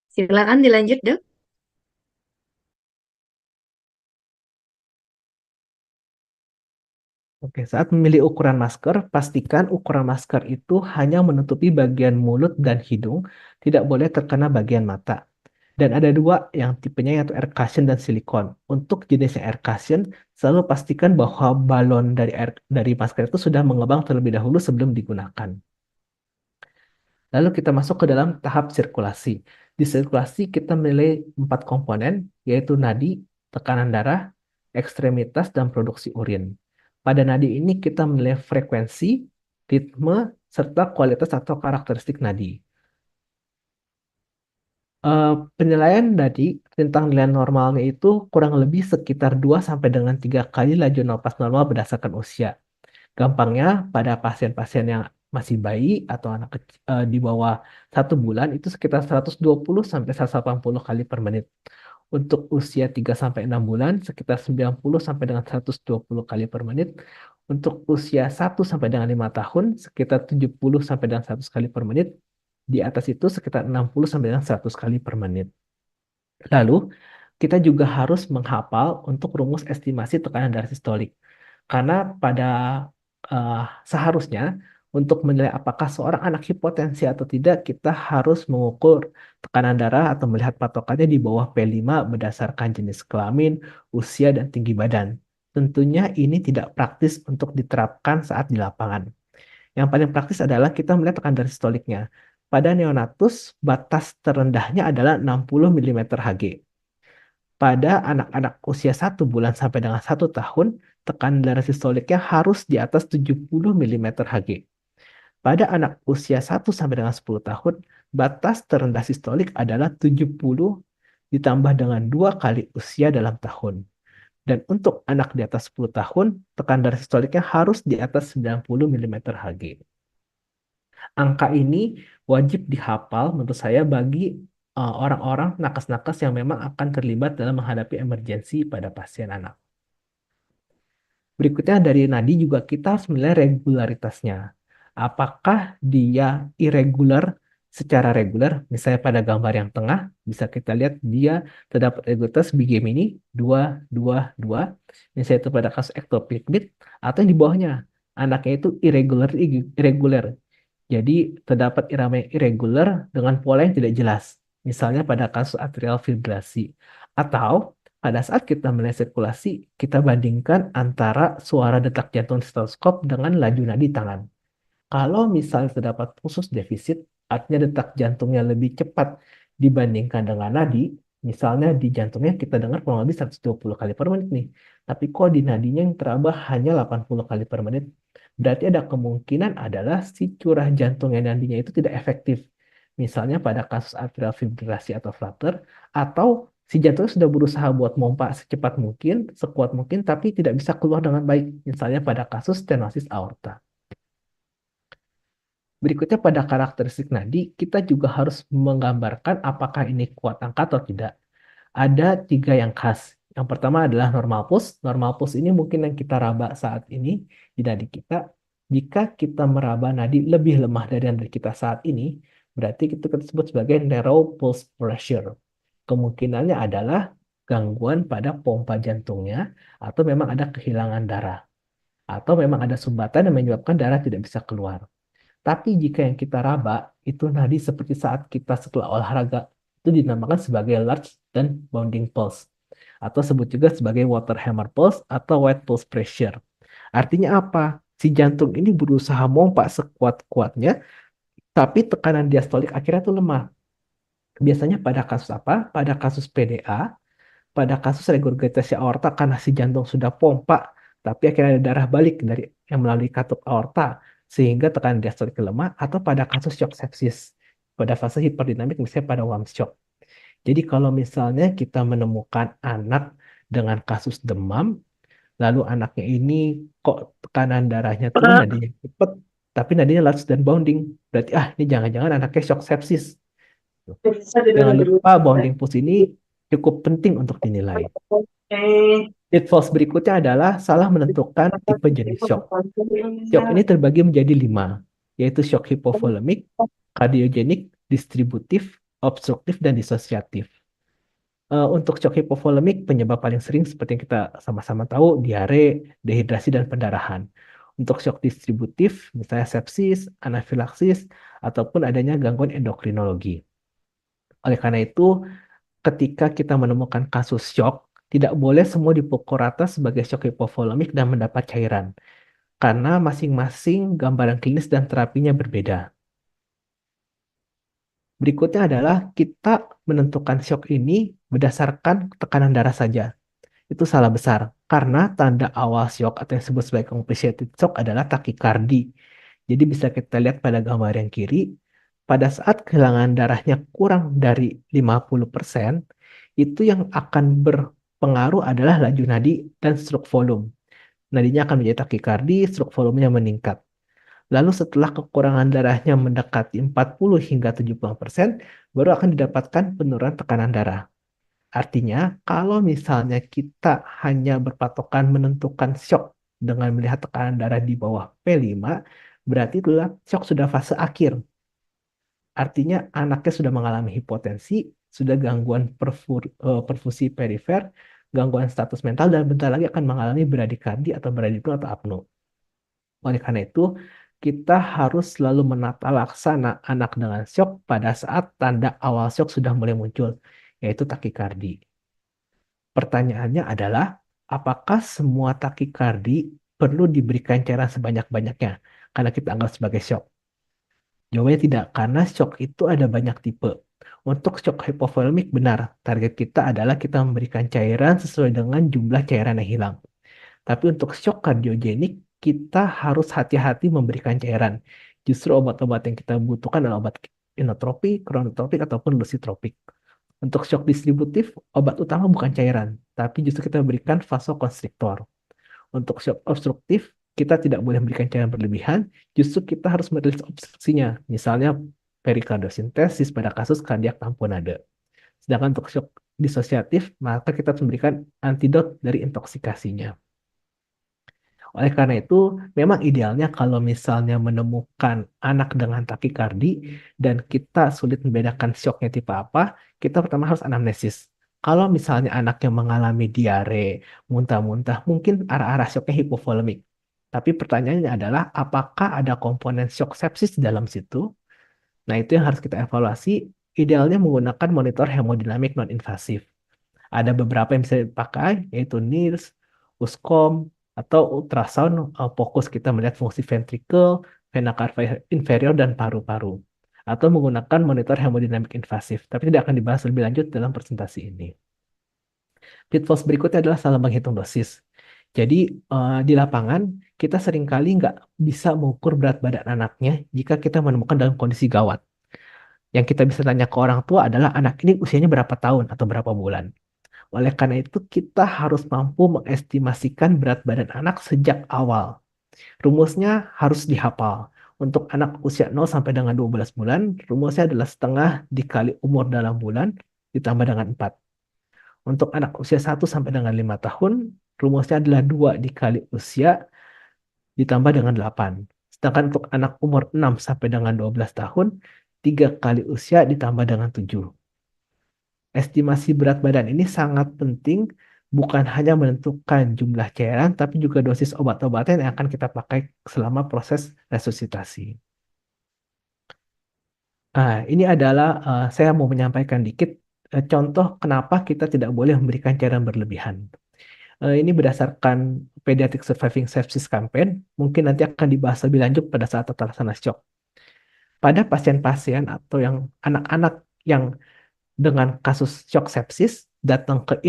Silakan dilanjut, Dok. Oke, saat memilih ukuran masker, pastikan ukuran masker itu hanya menutupi bagian mulut dan hidung, tidak boleh terkena bagian mata. Dan ada 2 yang tipenya, yaitu air cushion dan silikon. Untuk jenisnya air cushion, selalu pastikan bahwa balon dari masker itu sudah mengembang terlebih dahulu sebelum digunakan. Lalu kita masuk ke dalam tahap sirkulasi. Di sirkulasi kita menilai 4 komponen, yaitu nadi, tekanan darah, ekstremitas, dan produksi urin. Pada nadi ini kita menilai frekuensi, ritme, serta kualitas atau karakteristik nadi. Penilaian nadi tentang nilai normalnya itu kurang lebih sekitar 2 sampai dengan 3 kali laju napas normal berdasarkan usia. Gampangnya, pada pasien-pasien yang masih bayi atau anak kecil di bawah 1 bulan itu sekitar 120 sampai 180 kali per menit. Untuk usia 3 sampai 6 bulan sekitar 90 sampai dengan 120 kali per menit. Untuk usia 1 sampai dengan 5 tahun sekitar 70 sampai dengan 100 kali per menit. Di atas itu sekitar 60 sampai dengan 100 kali per menit. Lalu, kita juga harus menghafal untuk rumus estimasi tekanan darah sistolik. Karena pada eh, seharusnya untuk menilai apakah seorang anak hipotensi atau tidak, kita harus mengukur tekanan darah atau melihat patokannya di bawah P5 berdasarkan jenis kelamin, usia, dan tinggi badan. Tentunya ini tidak praktis untuk diterapkan saat di lapangan. Yang paling praktis adalah kita melihat tekanan darah sistoliknya. Pada neonatus, batas terendahnya adalah 60 mm Hg. Pada anak-anak usia 1 bulan sampai dengan 1 tahun, tekanan darah sistoliknya harus di atas 70 mm Hg. Pada anak usia 1 sampai dengan 10 tahun, batas terendah sistolik adalah 70 ditambah dengan 2 kali usia dalam tahun. Dan untuk anak di atas 10 tahun, tekanan darah sistoliknya harus di atas 90 mm Hg. Angka ini wajib dihafal menurut saya bagi orang-orang nakes-nakes yang memang akan terlibat dalam menghadapi emergensi pada pasien anak. Berikutnya dari nadi juga kita harus menilai regularitasnya. Apakah dia irregular secara reguler? Misalnya pada gambar yang tengah bisa kita lihat dia terdapat regularitas bigemini 2, 2, 2. Misalnya itu pada kasus ectopic bit, atau yang di bawahnya anaknya itu irregular. Jadi terdapat irama yang irregular dengan pola yang tidak jelas. Misalnya pada kasus atrial fibrilasi. Atau pada saat kita melihat sirkulasi, kita bandingkan antara suara detak jantung stetoskop dengan laju nadi tangan. Kalau misalnya terdapat pulsus defisit, artinya detak jantungnya lebih cepat dibandingkan dengan nadi, misalnya di jantungnya kita dengar kurang lebih 120 kali per menit nih. Tapi kok di nadinya yang teraba hanya 80 kali per menit. Berarti ada kemungkinan adalah si curah jantung yang nadinya itu tidak efektif. Misalnya pada kasus atrial fibrilasi atau flutter, atau si jantung sudah berusaha buat pompa secepat mungkin, sekuat mungkin, tapi tidak bisa keluar dengan baik. Misalnya pada kasus stenosis aorta. Berikutnya pada karakteristik nadi, kita juga harus menggambarkan apakah ini kuat angka atau tidak. Ada 3 yang khas. Yang pertama adalah normal pulse. Normal pulse ini mungkin yang kita raba saat ini di nadi kita. Jika kita meraba nadi lebih lemah dari nadi kita saat ini, berarti itu kita sebut sebagai narrow pulse pressure. Kemungkinannya adalah gangguan pada pompa jantungnya atau memang ada kehilangan darah atau memang ada sumbatan yang menyebabkan darah tidak bisa keluar. Tapi jika yang kita raba itu nadi seperti saat kita setelah olahraga, itu dinamakan sebagai large dan bounding pulse atau sebut juga sebagai water hammer pulse atau wet pulse pressure. Artinya apa? Si jantung ini berusaha mompa sekuat-kuatnya, tapi tekanan diastolik akhirnya tuh lemah. Biasanya pada kasus apa? Pada kasus PDA, pada kasus regurgitasi aorta karena si jantung sudah pompa, tapi akhirnya ada darah balik dari yang melalui katup aorta sehingga tekanan diastolik lemah, atau pada kasus shock sepsis pada fase hiperdinamik misalnya pada warm shock. Jadi kalau misalnya kita menemukan anak dengan kasus demam, lalu anaknya ini kok tekanan darahnya turun, nadinya cepat, tapi nadinya large dan bounding, berarti ini jangan-jangan anaknya shock sepsis. Jangan lupa bounding pulse ini cukup penting untuk dinilai. Pitfalls berikutnya adalah salah menentukan tipe jenis shock. Shock ini terbagi menjadi 5, yaitu shock hipovolemik, kardiogenik, distributif, obstruktif, dan disosiatif. Untuk shock hipovolemik, penyebab paling sering seperti yang kita sama-sama tahu, diare, dehidrasi, dan pendarahan. Untuk shock distributif, misalnya sepsis, anafilaksis, ataupun adanya gangguan endokrinologi. Oleh karena itu, ketika kita menemukan kasus shock, tidak boleh semua dipukul rata sebagai shock hipovolemik dan mendapat cairan, karena masing-masing gambaran klinis dan terapinya berbeda. Berikutnya adalah kita menentukan shock ini berdasarkan tekanan darah saja. Itu salah besar, karena tanda awal shock atau yang disebut sebagai complicated shock adalah takikardi. Jadi bisa kita lihat pada gambar yang kiri, pada saat kehilangan darahnya kurang dari 50%, itu yang akan berpengaruh adalah laju nadi dan stroke volume. Nadinya akan menjadi takikardi, stroke volumenya meningkat. Lalu setelah kekurangan darahnya mendekati 40 hingga 70%, baru akan didapatkan penurunan tekanan darah. Artinya, kalau misalnya kita hanya berpatokan menentukan shock dengan melihat tekanan darah di bawah P5, berarti itulah shock sudah fase akhir. Artinya anaknya sudah mengalami hipotensi, sudah gangguan perfusi perifer, gangguan status mental, dan bentar lagi akan mengalami bradikardi atau bradipno atau apno. Oleh karena itu, kita harus selalu menata laksana anak dengan shock pada saat tanda awal shock sudah mulai muncul, yaitu takikardi. Pertanyaannya adalah, apakah semua takikardi perlu diberikan cairan sebanyak-banyaknya karena kita anggap sebagai shock? Jawabannya tidak, karena shock itu ada banyak tipe. Untuk shock hipovolemik benar, target kita adalah kita memberikan cairan sesuai dengan jumlah cairan yang hilang. Tapi untuk shock kardiogenik, kita harus hati-hati memberikan cairan. Justru obat-obat yang kita butuhkan adalah obat inotropik, kronotropik, ataupun lusitropik. Untuk shock distributif, obat utama bukan cairan, tapi justru kita berikan vasokonstriktor. Untuk shock obstruktif, kita tidak boleh memberikan cairan berlebihan, justru kita harus merilis obstruksinya, misalnya perikardiosintesis pada kasus kardiak tamponade. Sedangkan untuk shock disosiatif, maka kita harus memberikan antidot dari intoksikasinya. Oleh karena itu, memang idealnya kalau misalnya menemukan anak dengan takikardi dan kita sulit membedakan shocknya tipe apa, kita pertama harus anamnesis. Kalau misalnya anaknya mengalami diare, muntah-muntah, mungkin arah-arah shocknya hipovolemik. Tapi pertanyaannya adalah, apakah ada komponen shock sepsis di dalam situ? Nah, itu yang harus kita evaluasi. Idealnya menggunakan monitor hemodinamik non-invasif. Ada beberapa yang bisa dipakai, yaitu NIRS, USCOM, atau ultrasound fokus kita melihat fungsi ventrikel, vena cava inferior, dan paru-paru. Atau menggunakan monitor hemodinamik invasif. Tapi tidak akan dibahas lebih lanjut dalam presentasi ini. Pitfalls berikutnya adalah salah menghitung dosis. Jadi di lapangan kita seringkali nggak bisa mengukur berat badan anaknya jika kita menemukan dalam kondisi gawat. Yang kita bisa tanya ke orang tua adalah anak ini usianya berapa tahun atau berapa bulan. Oleh karena itu, kita harus mampu mengestimasikan berat badan anak sejak awal. Rumusnya harus dihafal. Untuk anak usia 0 sampai dengan 12 bulan, rumusnya adalah setengah dikali umur dalam bulan ditambah dengan 4. Untuk anak usia 1 sampai dengan 5 tahun, rumusnya adalah 2 dikali usia ditambah dengan 8. Sedangkan untuk anak umur 6 sampai dengan 12 tahun, 3 kali usia ditambah dengan 7. Estimasi berat badan ini sangat penting, bukan hanya menentukan jumlah cairan, tapi juga dosis obat-obatan yang akan kita pakai selama proses resusitasi. Ini adalah saya mau menyampaikan dikit contoh kenapa kita tidak boleh memberikan cairan berlebihan. Ini berdasarkan Pediatric Surviving Sepsis Campaign, mungkin nanti akan dibahas lebih lanjut pada saat tata laksana shock. Pada pasien-pasien atau yang anak-anak yang dengan kasus shock sepsis datang ke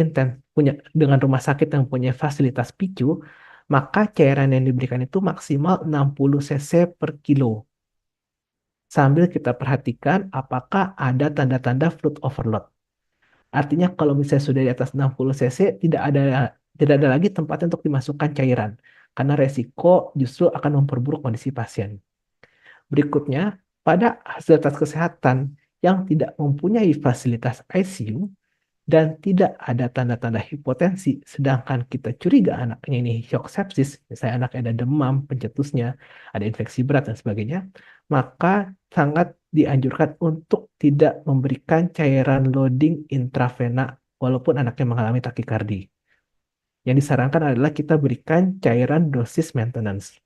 punya dengan rumah sakit yang punya fasilitas PICU, maka cairan yang diberikan itu maksimal 60 cc per kilo. Sambil kita perhatikan apakah ada tanda-tanda fluid overload. Artinya kalau misalnya sudah di atas 60 cc tidak ada lagi tempatnya untuk dimasukkan cairan karena resiko justru akan memperburuk kondisi pasien. Berikutnya, pada fasilitas kesehatan yang tidak mempunyai fasilitas ICU dan tidak ada tanda-tanda hipotensi, sedangkan kita curiga anaknya ini shock sepsis, misalnya anaknya ada demam, pencetusnya, ada infeksi berat dan sebagainya, maka sangat dianjurkan untuk tidak memberikan cairan loading intravena walaupun anaknya mengalami takikardi. Yang disarankan adalah kita berikan cairan dosis maintenance.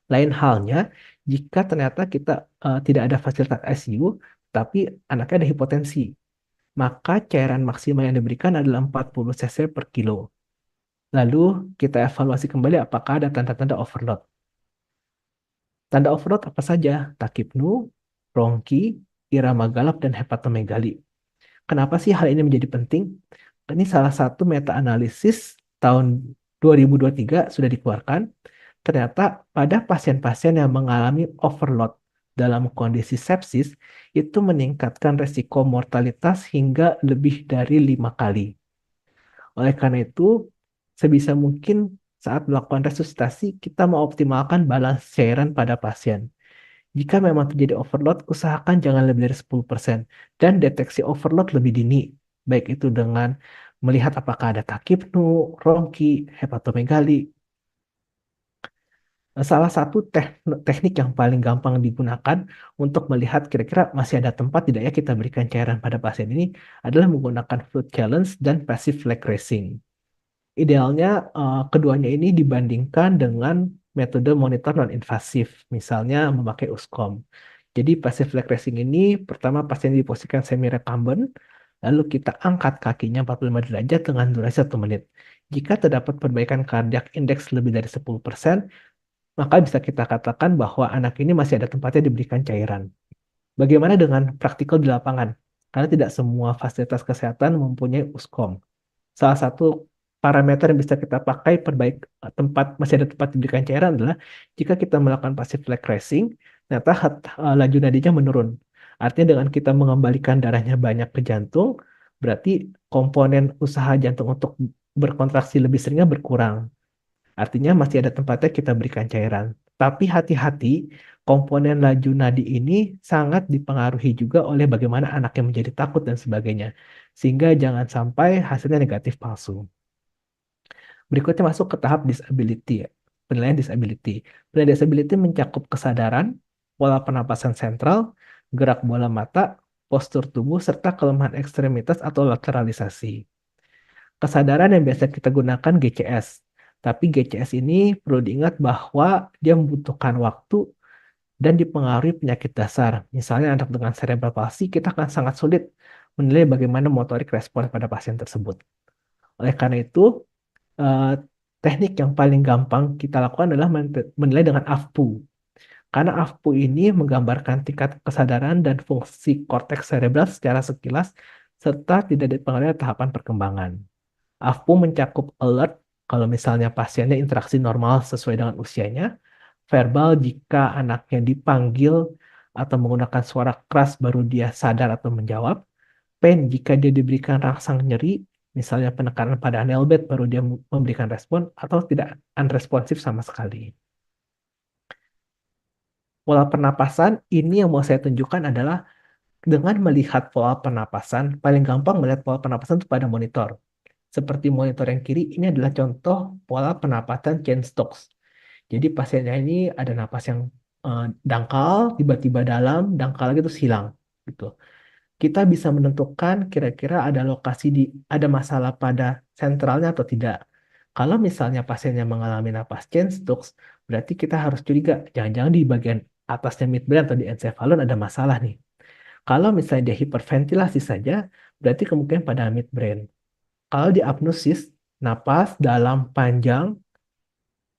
Lain halnya jika ternyata kita tidak ada fasilitas ICU, tapi anaknya ada hipotensi, maka cairan maksimal yang diberikan adalah 40 cc per kilo. Lalu kita evaluasi kembali apakah ada tanda-tanda overload. Tanda overload apa saja? Takipnu, bronki, irama galap, dan hepatomegali. Kenapa sih hal ini menjadi penting? Ini salah satu meta-analisis tahun 2023 sudah dikeluarkan. Ternyata pada pasien-pasien yang mengalami overload dalam kondisi sepsis, itu meningkatkan resiko mortalitas hingga lebih dari 5 kali. Oleh karena itu, sebisa mungkin saat melakukan resusitasi, kita mengoptimalkan balance cairan pada pasien. Jika memang terjadi overload, usahakan jangan lebih dari 10% dan deteksi overload lebih dini, baik itu dengan melihat apakah ada takipnu, rongki, hepatomegali. Salah satu teknik yang paling gampang digunakan untuk melihat kira-kira masih ada tempat tidak ya kita berikan cairan pada pasien ini adalah menggunakan fluid challenge dan passive leg raising. Idealnya keduanya ini dibandingkan dengan metode monitor non-invasif, misalnya memakai USCOM. Jadi passive leg raising ini pertama pasien diposisikan semi recumbent, lalu kita angkat kakinya 45 derajat dengan durasi 1 menit. Jika terdapat perbaikan kardiak indeks lebih dari 10%, maka bisa kita katakan bahwa anak ini masih ada tempatnya diberikan cairan. Bagaimana dengan praktikal di lapangan? Karena tidak semua fasilitas kesehatan mempunyai USCOM. Salah satu parameter yang bisa kita pakai masih ada tempat diberikan cairan adalah jika kita melakukan passive leg raising, ternyata laju nadinya menurun. Artinya dengan kita mengembalikan darahnya banyak ke jantung, berarti komponen usaha jantung untuk berkontraksi lebih seringnya berkurang. Artinya masih ada tempatnya kita berikan cairan. Tapi hati-hati, komponen laju nadi ini sangat dipengaruhi juga oleh bagaimana anaknya menjadi takut dan sebagainya. Sehingga jangan sampai hasilnya negatif palsu. Berikutnya masuk ke tahap disability, ya. Penilaian disability. Penilaian disability mencakup kesadaran, pola pernapasan sentral, gerak bola mata, postur tubuh, serta kelemahan ekstremitas atau lateralisasi. Kesadaran yang biasa kita gunakan GCS. Tapi GCS ini perlu diingat bahwa dia membutuhkan waktu dan dipengaruhi penyakit dasar. Misalnya anak dengan cerebral palsy, kita akan sangat sulit menilai bagaimana motorik respon pada pasien tersebut. Oleh karena itu, eh, teknik yang paling gampang kita lakukan adalah menilai dengan AFPU. Karena AFPU ini menggambarkan tingkat kesadaran dan fungsi korteks cerebral secara sekilas, serta tidak dipengaruhi tahapan perkembangan. AFPU mencakup alert kalau misalnya pasiennya interaksi normal sesuai dengan usianya, verbal jika anaknya dipanggil atau menggunakan suara keras baru dia sadar atau menjawab, pain jika dia diberikan rangsang nyeri, misalnya penekanan pada nail bed baru dia memberikan respon atau tidak unresponsif sama sekali. Pola pernapasan ini yang mau saya tunjukkan adalah Dengan melihat pola pernapasan, paling gampang melihat pola pernapasan itu pada monitor. Seperti monitor yang kiri, ini adalah contoh pola pernapasan Cheyne-Stokes. Jadi pasiennya ini ada napas yang dangkal, tiba-tiba dalam, dangkal lagi terus hilang. Gitu. Kita bisa menentukan kira-kira ada masalah pada sentralnya atau tidak. Kalau misalnya pasiennya mengalami napas Cheyne-Stokes, berarti kita harus curiga, jangan-jangan di bagian atasnya midbrain atau di encephalon ada masalah nih. Kalau misalnya dia hiperventilasi saja, berarti kemungkinan pada midbrain. Kalau di apnosis, napas dalam panjang,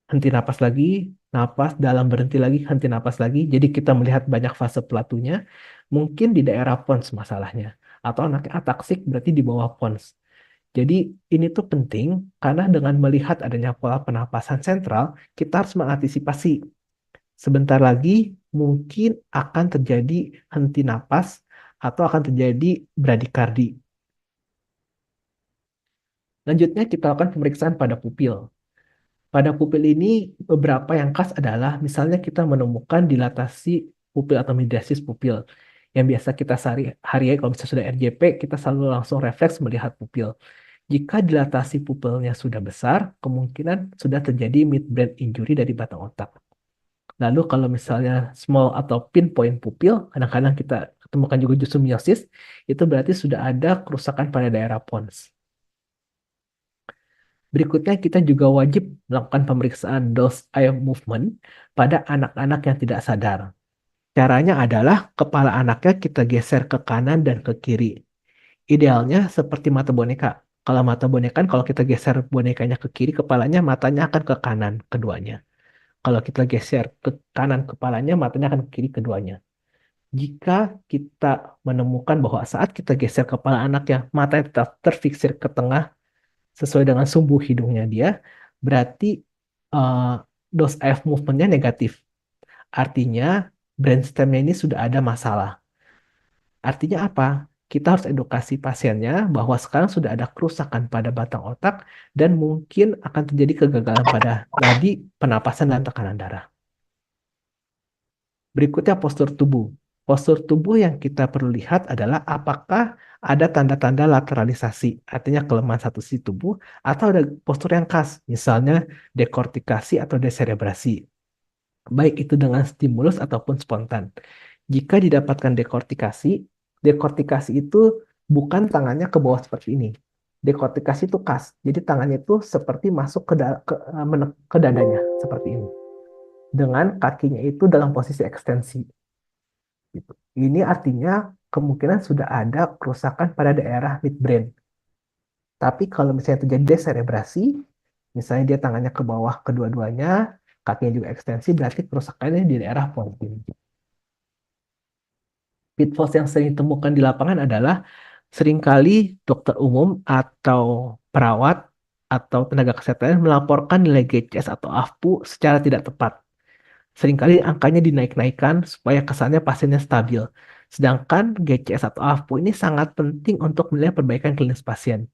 henti napas lagi, napas dalam berhenti lagi, henti napas lagi. Jadi kita melihat banyak fase pelatunya. Mungkin di daerah pons masalahnya. Atau anaknya ataksik berarti di bawah pons. Jadi ini tuh penting karena dengan melihat adanya pola penapasan sentral, kita harus mengantisipasi. Sebentar lagi mungkin akan terjadi henti napas atau akan terjadi bradikardi. Lanjutnya kita lakukan pemeriksaan pada pupil. Pada pupil ini beberapa yang khas adalah misalnya kita menemukan dilatasi pupil atau midriasis pupil. Yang biasa kita sehari-hari kalau misalnya sudah RJP, kita selalu langsung refleks melihat pupil. Jika dilatasi pupilnya sudah besar, kemungkinan sudah terjadi midbrain injury dari batang otak. Lalu kalau misalnya small atau pinpoint pupil, kadang-kadang kita ketemukan juga justru miosis, itu berarti sudah ada kerusakan pada daerah pons. Berikutnya kita juga wajib melakukan pemeriksaan dose eye movement pada anak-anak yang tidak sadar. Caranya adalah kepala anaknya kita geser ke kanan dan ke kiri. Idealnya seperti mata boneka. Kalau mata boneka kan kalau kita geser bonekanya ke kiri, kepalanya matanya akan ke kanan keduanya. Kalau kita geser ke kanan kepalanya, matanya akan ke kiri keduanya. Jika kita menemukan bahwa saat kita geser kepala anaknya, matanya tetap terfiksir ke tengah sesuai dengan sumbu hidungnya dia, berarti uh, dose AF movement-nya negatif. Artinya brainstemnya ini sudah ada masalah. Artinya apa? Kita harus edukasi pasiennya bahwa sekarang sudah ada kerusakan pada batang otak dan mungkin akan terjadi kegagalan pada nadi, penapasan, dan tekanan darah. Berikutnya postur tubuh. Postur tubuh yang kita perlu lihat adalah apakah ada tanda-tanda lateralisasi, artinya kelemahan satu sisi tubuh, atau ada postur yang khas, misalnya dekortikasi atau deserebrasi. Baik itu dengan stimulus ataupun spontan. Jika didapatkan dekortikasi, dekortikasi itu bukan tangannya ke bawah seperti ini. Dekortikasi itu khas, jadi tangannya itu seperti masuk ke dadanya, seperti ini. Dengan kakinya itu dalam posisi ekstensi. Gitu. Ini artinya kemungkinan sudah ada kerusakan pada daerah midbrain. Tapi kalau misalnya terjadi deserebrasi, misalnya dia tangannya ke bawah kedua-duanya, kakinya juga ekstensi, berarti kerusakannya di daerah pontine. Pitfalls yang sering ditemukan di lapangan adalah seringkali dokter umum atau perawat atau tenaga kesehatan melaporkan nilai GCS atau AFPU secara tidak tepat. Seringkali angkanya dinaik-naikkan supaya kesannya pasiennya stabil. Sedangkan GCS atau AFPU ini sangat penting untuk menilai perbaikan klinis pasien.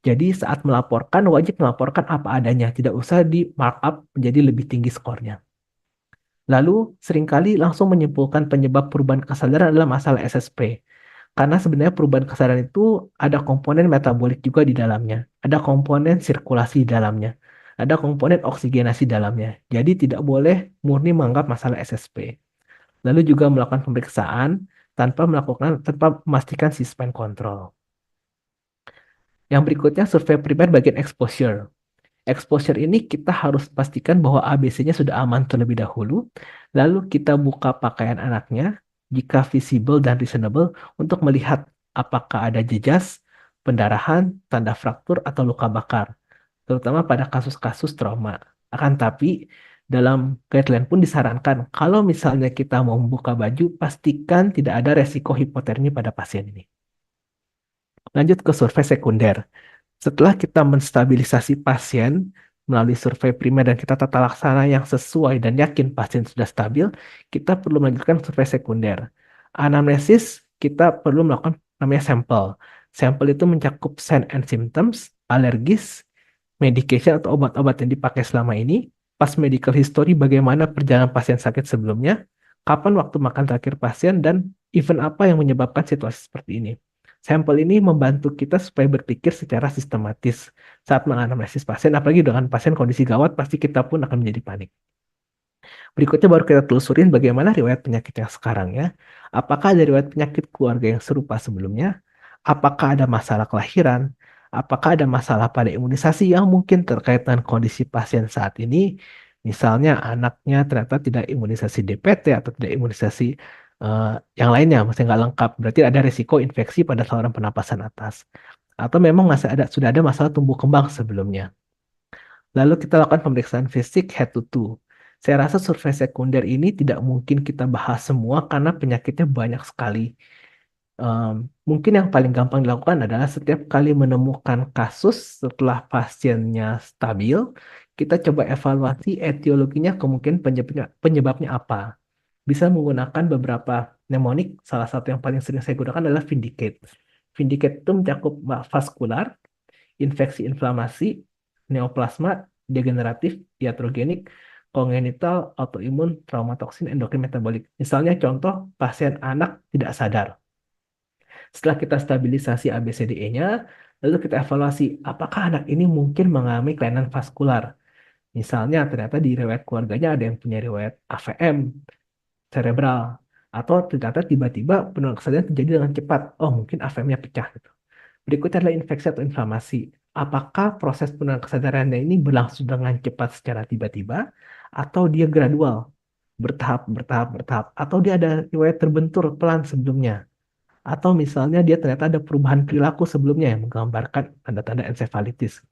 Jadi saat melaporkan, wajib melaporkan apa adanya. Tidak usah di markup menjadi lebih tinggi skornya. Lalu seringkali langsung menyimpulkan penyebab perubahan kesadaran adalah masalah SSP. Karena sebenarnya perubahan kesadaran itu ada komponen metabolik juga di dalamnya. Ada komponen sirkulasi di dalamnya. Ada komponen oksigenasi di dalamnya. Jadi tidak boleh murni menganggap masalah SSP. Lalu juga melakukan pemeriksaan tanpa memastikan si spine control. Yang berikutnya survei primer bagian exposure. Exposure ini kita harus pastikan bahwa ABC-nya sudah aman terlebih dahulu. Lalu kita buka pakaian anaknya jika visible dan reasonable untuk melihat apakah ada jejas, pendarahan, tanda fraktur, atau luka bakar. Terutama pada kasus-kasus trauma. Akan tapi dalam guideline pun disarankan kalau misalnya kita mau membuka baju, pastikan tidak ada resiko hipotermi pada pasien ini. Lanjut ke survei sekunder. Setelah kita menstabilisasi pasien melalui survei primer dan kita tata laksana yang sesuai dan yakin pasien sudah stabil, kita perlu melanjutkan survei sekunder. Anamnesis, kita perlu melakukan namanya sampel. Sampel itu mencakup sign and symptoms, alergis, medication atau obat-obat yang dipakai selama ini, pas medical history bagaimana perjalanan pasien sakit sebelumnya, kapan waktu makan terakhir pasien, dan event apa yang menyebabkan situasi seperti ini. Sampel ini membantu kita supaya berpikir secara sistematis saat menganalisis pasien, apalagi dengan pasien kondisi gawat, pasti kita pun akan menjadi panik. Berikutnya baru kita telusurin bagaimana riwayat penyakit yang sekarang ya. Apakah ada riwayat penyakit keluarga yang serupa sebelumnya? Apakah ada masalah kelahiran? Apakah ada masalah pada imunisasi yang mungkin terkait dengan kondisi pasien saat ini? Misalnya anaknya ternyata tidak imunisasi DPT atau tidak imunisasi eh, yang lainnya, masih nggak lengkap. Berarti ada risiko infeksi pada saluran pernapasan atas. Atau memang masih ada sudah ada masalah tumbuh kembang sebelumnya. Lalu kita lakukan pemeriksaan fisik head to toe. Saya rasa survei sekunder ini tidak mungkin kita bahas semua karena penyakitnya banyak sekali. Em, Mungkin yang paling gampang dilakukan adalah setiap kali menemukan kasus setelah pasiennya stabil, kita coba evaluasi etiologinya, kemungkinan penyebabnya apa. Bisa menggunakan beberapa mnemonik, salah satu yang paling sering saya gunakan adalah Vindicate. Vindicate itu mencakup vaskular, infeksi inflamasi, neoplasma, degeneratif, iatrogenik, kongenital, autoimun, traumatoksin, endokrin metabolik. Misalnya contoh pasien anak tidak sadar. Setelah kita stabilisasi ABCDE-nya, lalu kita evaluasi apakah anak ini mungkin mengalami kelainan vaskular. Misalnya ternyata di riwayat keluarganya ada yang punya riwayat AVM cerebral, atau ternyata tiba-tiba penurunan kesadaran terjadi dengan cepat. Oh, mungkin AVM-nya pecah gitu. Berikutnya adalah infeksi atau inflamasi. Apakah proses penurunan kesadarannya ini berlangsung dengan cepat secara tiba-tiba, atau dia gradual, bertahap, bertahap, bertahap, atau dia ada riwayat terbentur pelan sebelumnya, atau misalnya dia ternyata ada perubahan perilaku sebelumnya yang menggambarkan tanda-tanda ensefalitis.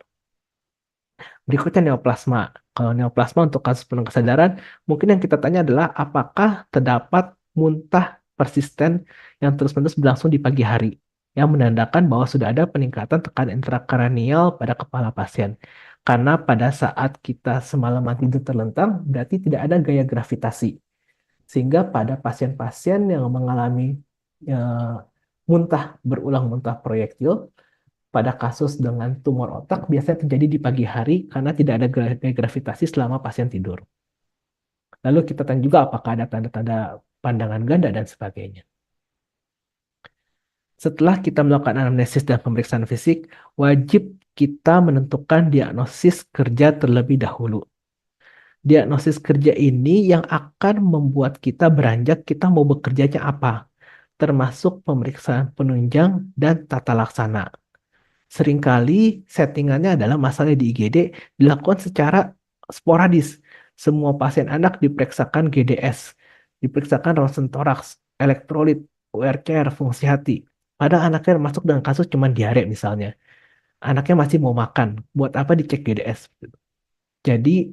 Berikutnya neoplasma. Kalau neoplasma untuk kasus penurunan kesadaran, mungkin yang kita tanya adalah apakah terdapat muntah persisten yang terus-menerus berlangsung di pagi hari, yang menandakan bahwa sudah ada peningkatan tekanan intrakranial pada kepala pasien. Karena pada saat kita semalaman tidur terlentang, berarti tidak ada gaya gravitasi. Sehingga pada pasien-pasien yang mengalami eh, muntah berulang, muntah proyektil, pada kasus dengan tumor otak biasanya terjadi di pagi hari karena tidak ada gaya gravitasi selama pasien tidur. Lalu kita tanya juga apakah ada tanda-tanda pandangan ganda dan sebagainya. Setelah kita melakukan anamnesis dan pemeriksaan fisik, wajib kita menentukan diagnosis kerja terlebih dahulu. Diagnosis kerja ini yang akan membuat kita beranjak kita mau bekerjanya apa, termasuk pemeriksaan penunjang dan tata laksana. Seringkali settingannya adalah masalah di IGD dilakukan secara sporadis. Semua pasien anak diperiksakan GDS, diperiksakan ronsen toraks, elektrolit, URCR, fungsi hati. Padahal anaknya masuk dengan kasus cuma diare misalnya. Anaknya masih mau makan, buat apa dicek GDS? Jadi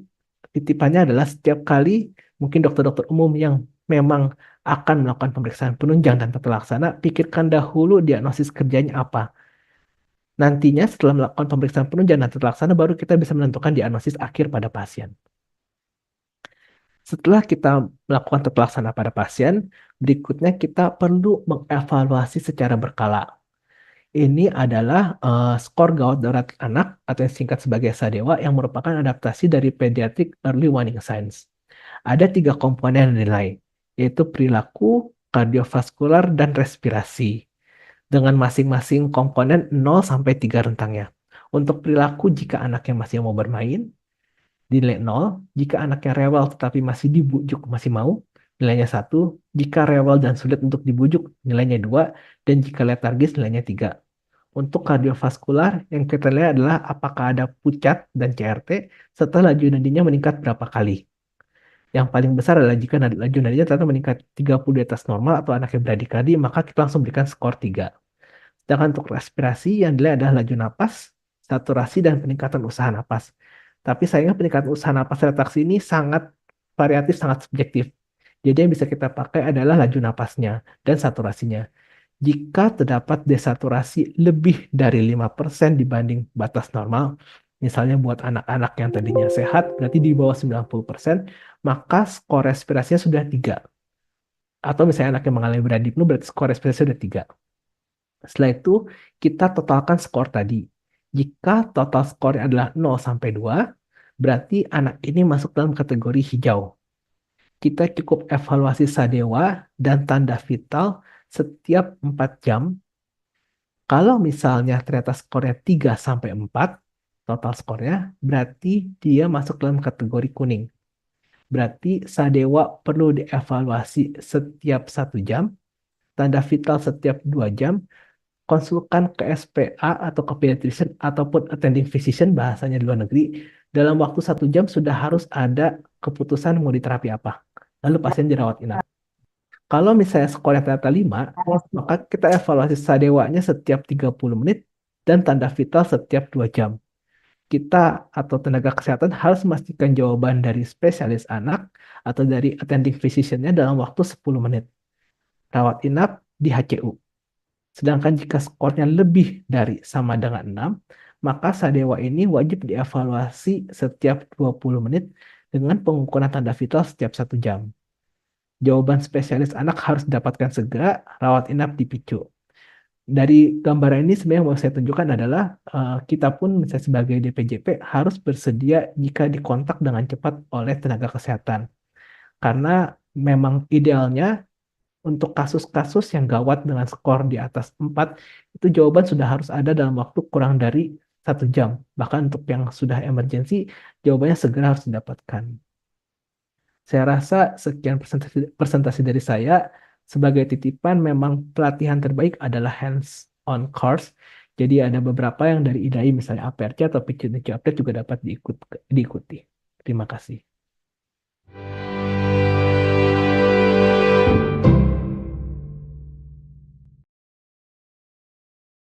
titipannya adalah setiap kali mungkin dokter-dokter umum yang memang akan melakukan pemeriksaan penunjang dan tata laksana, pikirkan dahulu diagnosis kerjanya apa. Nantinya setelah melakukan pemeriksaan penunjang dan terlaksana baru kita bisa menentukan diagnosis akhir pada pasien. Setelah kita melakukan terlaksana pada pasien, berikutnya kita perlu mengevaluasi secara berkala. Ini adalah skor gawat darurat anak atau yang singkat sebagai SADEWA yang merupakan adaptasi dari Pediatric Early Warning Signs. Ada tiga komponen yang dinilai, yaitu perilaku, kardiovaskular, dan respirasi dengan masing-masing komponen 0 sampai 3 rentangnya. Untuk perilaku, jika anaknya masih mau bermain, nilai 0. Jika anaknya rewel tetapi masih dibujuk, masih mau, nilainya 1. Jika rewel dan sulit untuk dibujuk, nilainya 2. Dan jika letargis, nilainya 3. Untuk kardiovaskular, yang kita lihat adalah apakah ada pucat dan CRT setelah laju nadinya meningkat berapa kali. Yang paling besar adalah jika laju nadinya ternyata meningkat 30 di atas normal atau anaknya bradikardi, maka kita langsung berikan skor 3. Sedangkan untuk respirasi yang dilihat adalah laju napas, saturasi, dan peningkatan usaha napas. Tapi sayangnya peningkatan usaha napas retraksi ini sangat variatif, sangat subjektif. Jadi yang bisa kita pakai adalah laju napasnya dan saturasinya. Jika terdapat desaturasi lebih dari 5% dibanding batas normal, misalnya buat anak-anak yang tadinya sehat, berarti di bawah 90%, maka skor respirasinya sudah 3. Atau misalnya anak yang mengalami bradipnu, berarti skor respirasinya sudah 3. Setelah itu, kita totalkan skor tadi. Jika total skornya adalah 0 sampai 2, berarti anak ini masuk dalam kategori hijau. kita cukup evaluasi Sadewa dan tanda vital setiap 4 jam. Kalau misalnya ternyata skornya 3 sampai 4 total skornya, berarti dia masuk dalam kategori kuning. Berarti Sadewa perlu dievaluasi setiap 1 jam, tanda vital setiap 2 jam, konsulkan ke SPA atau ke pediatrician ataupun attending physician bahasanya di luar negeri. Dalam waktu 1 jam sudah harus ada keputusan mau diterapi apa. Lalu pasien dirawat inap. Kalau misalnya skornya ternyata 5, maka kita evaluasi sadewanya setiap 30 menit dan tanda vital setiap 2 jam. Kita atau tenaga kesehatan harus memastikan jawaban dari spesialis anak atau dari attending physician-nya dalam waktu 10 menit. Rawat inap di HCU. Sedangkan jika skornya lebih dari sama dengan 6, maka Sadewa ini wajib dievaluasi setiap 20 menit dengan pengukuran tanda vital setiap 1 jam. Jawaban spesialis anak harus didapatkan segera, rawat inap dipicu. Dari gambaran ini sebenarnya yang mau saya tunjukkan adalah kita pun misalnya sebagai DPJP harus bersedia jika dikontak dengan cepat oleh tenaga kesehatan. Karena memang idealnya untuk kasus-kasus yang gawat dengan skor di atas 4, itu jawaban sudah harus ada dalam waktu kurang dari 1 jam. Bahkan untuk yang sudah emergency, jawabannya segera harus didapatkan. Saya rasa sekian presentasi dari saya. Sebagai titipan, memang pelatihan terbaik adalah hands-on course. Jadi ada beberapa yang dari IDAI, misalnya APRC atau PCNC update juga dapat diikuti. Terima kasih.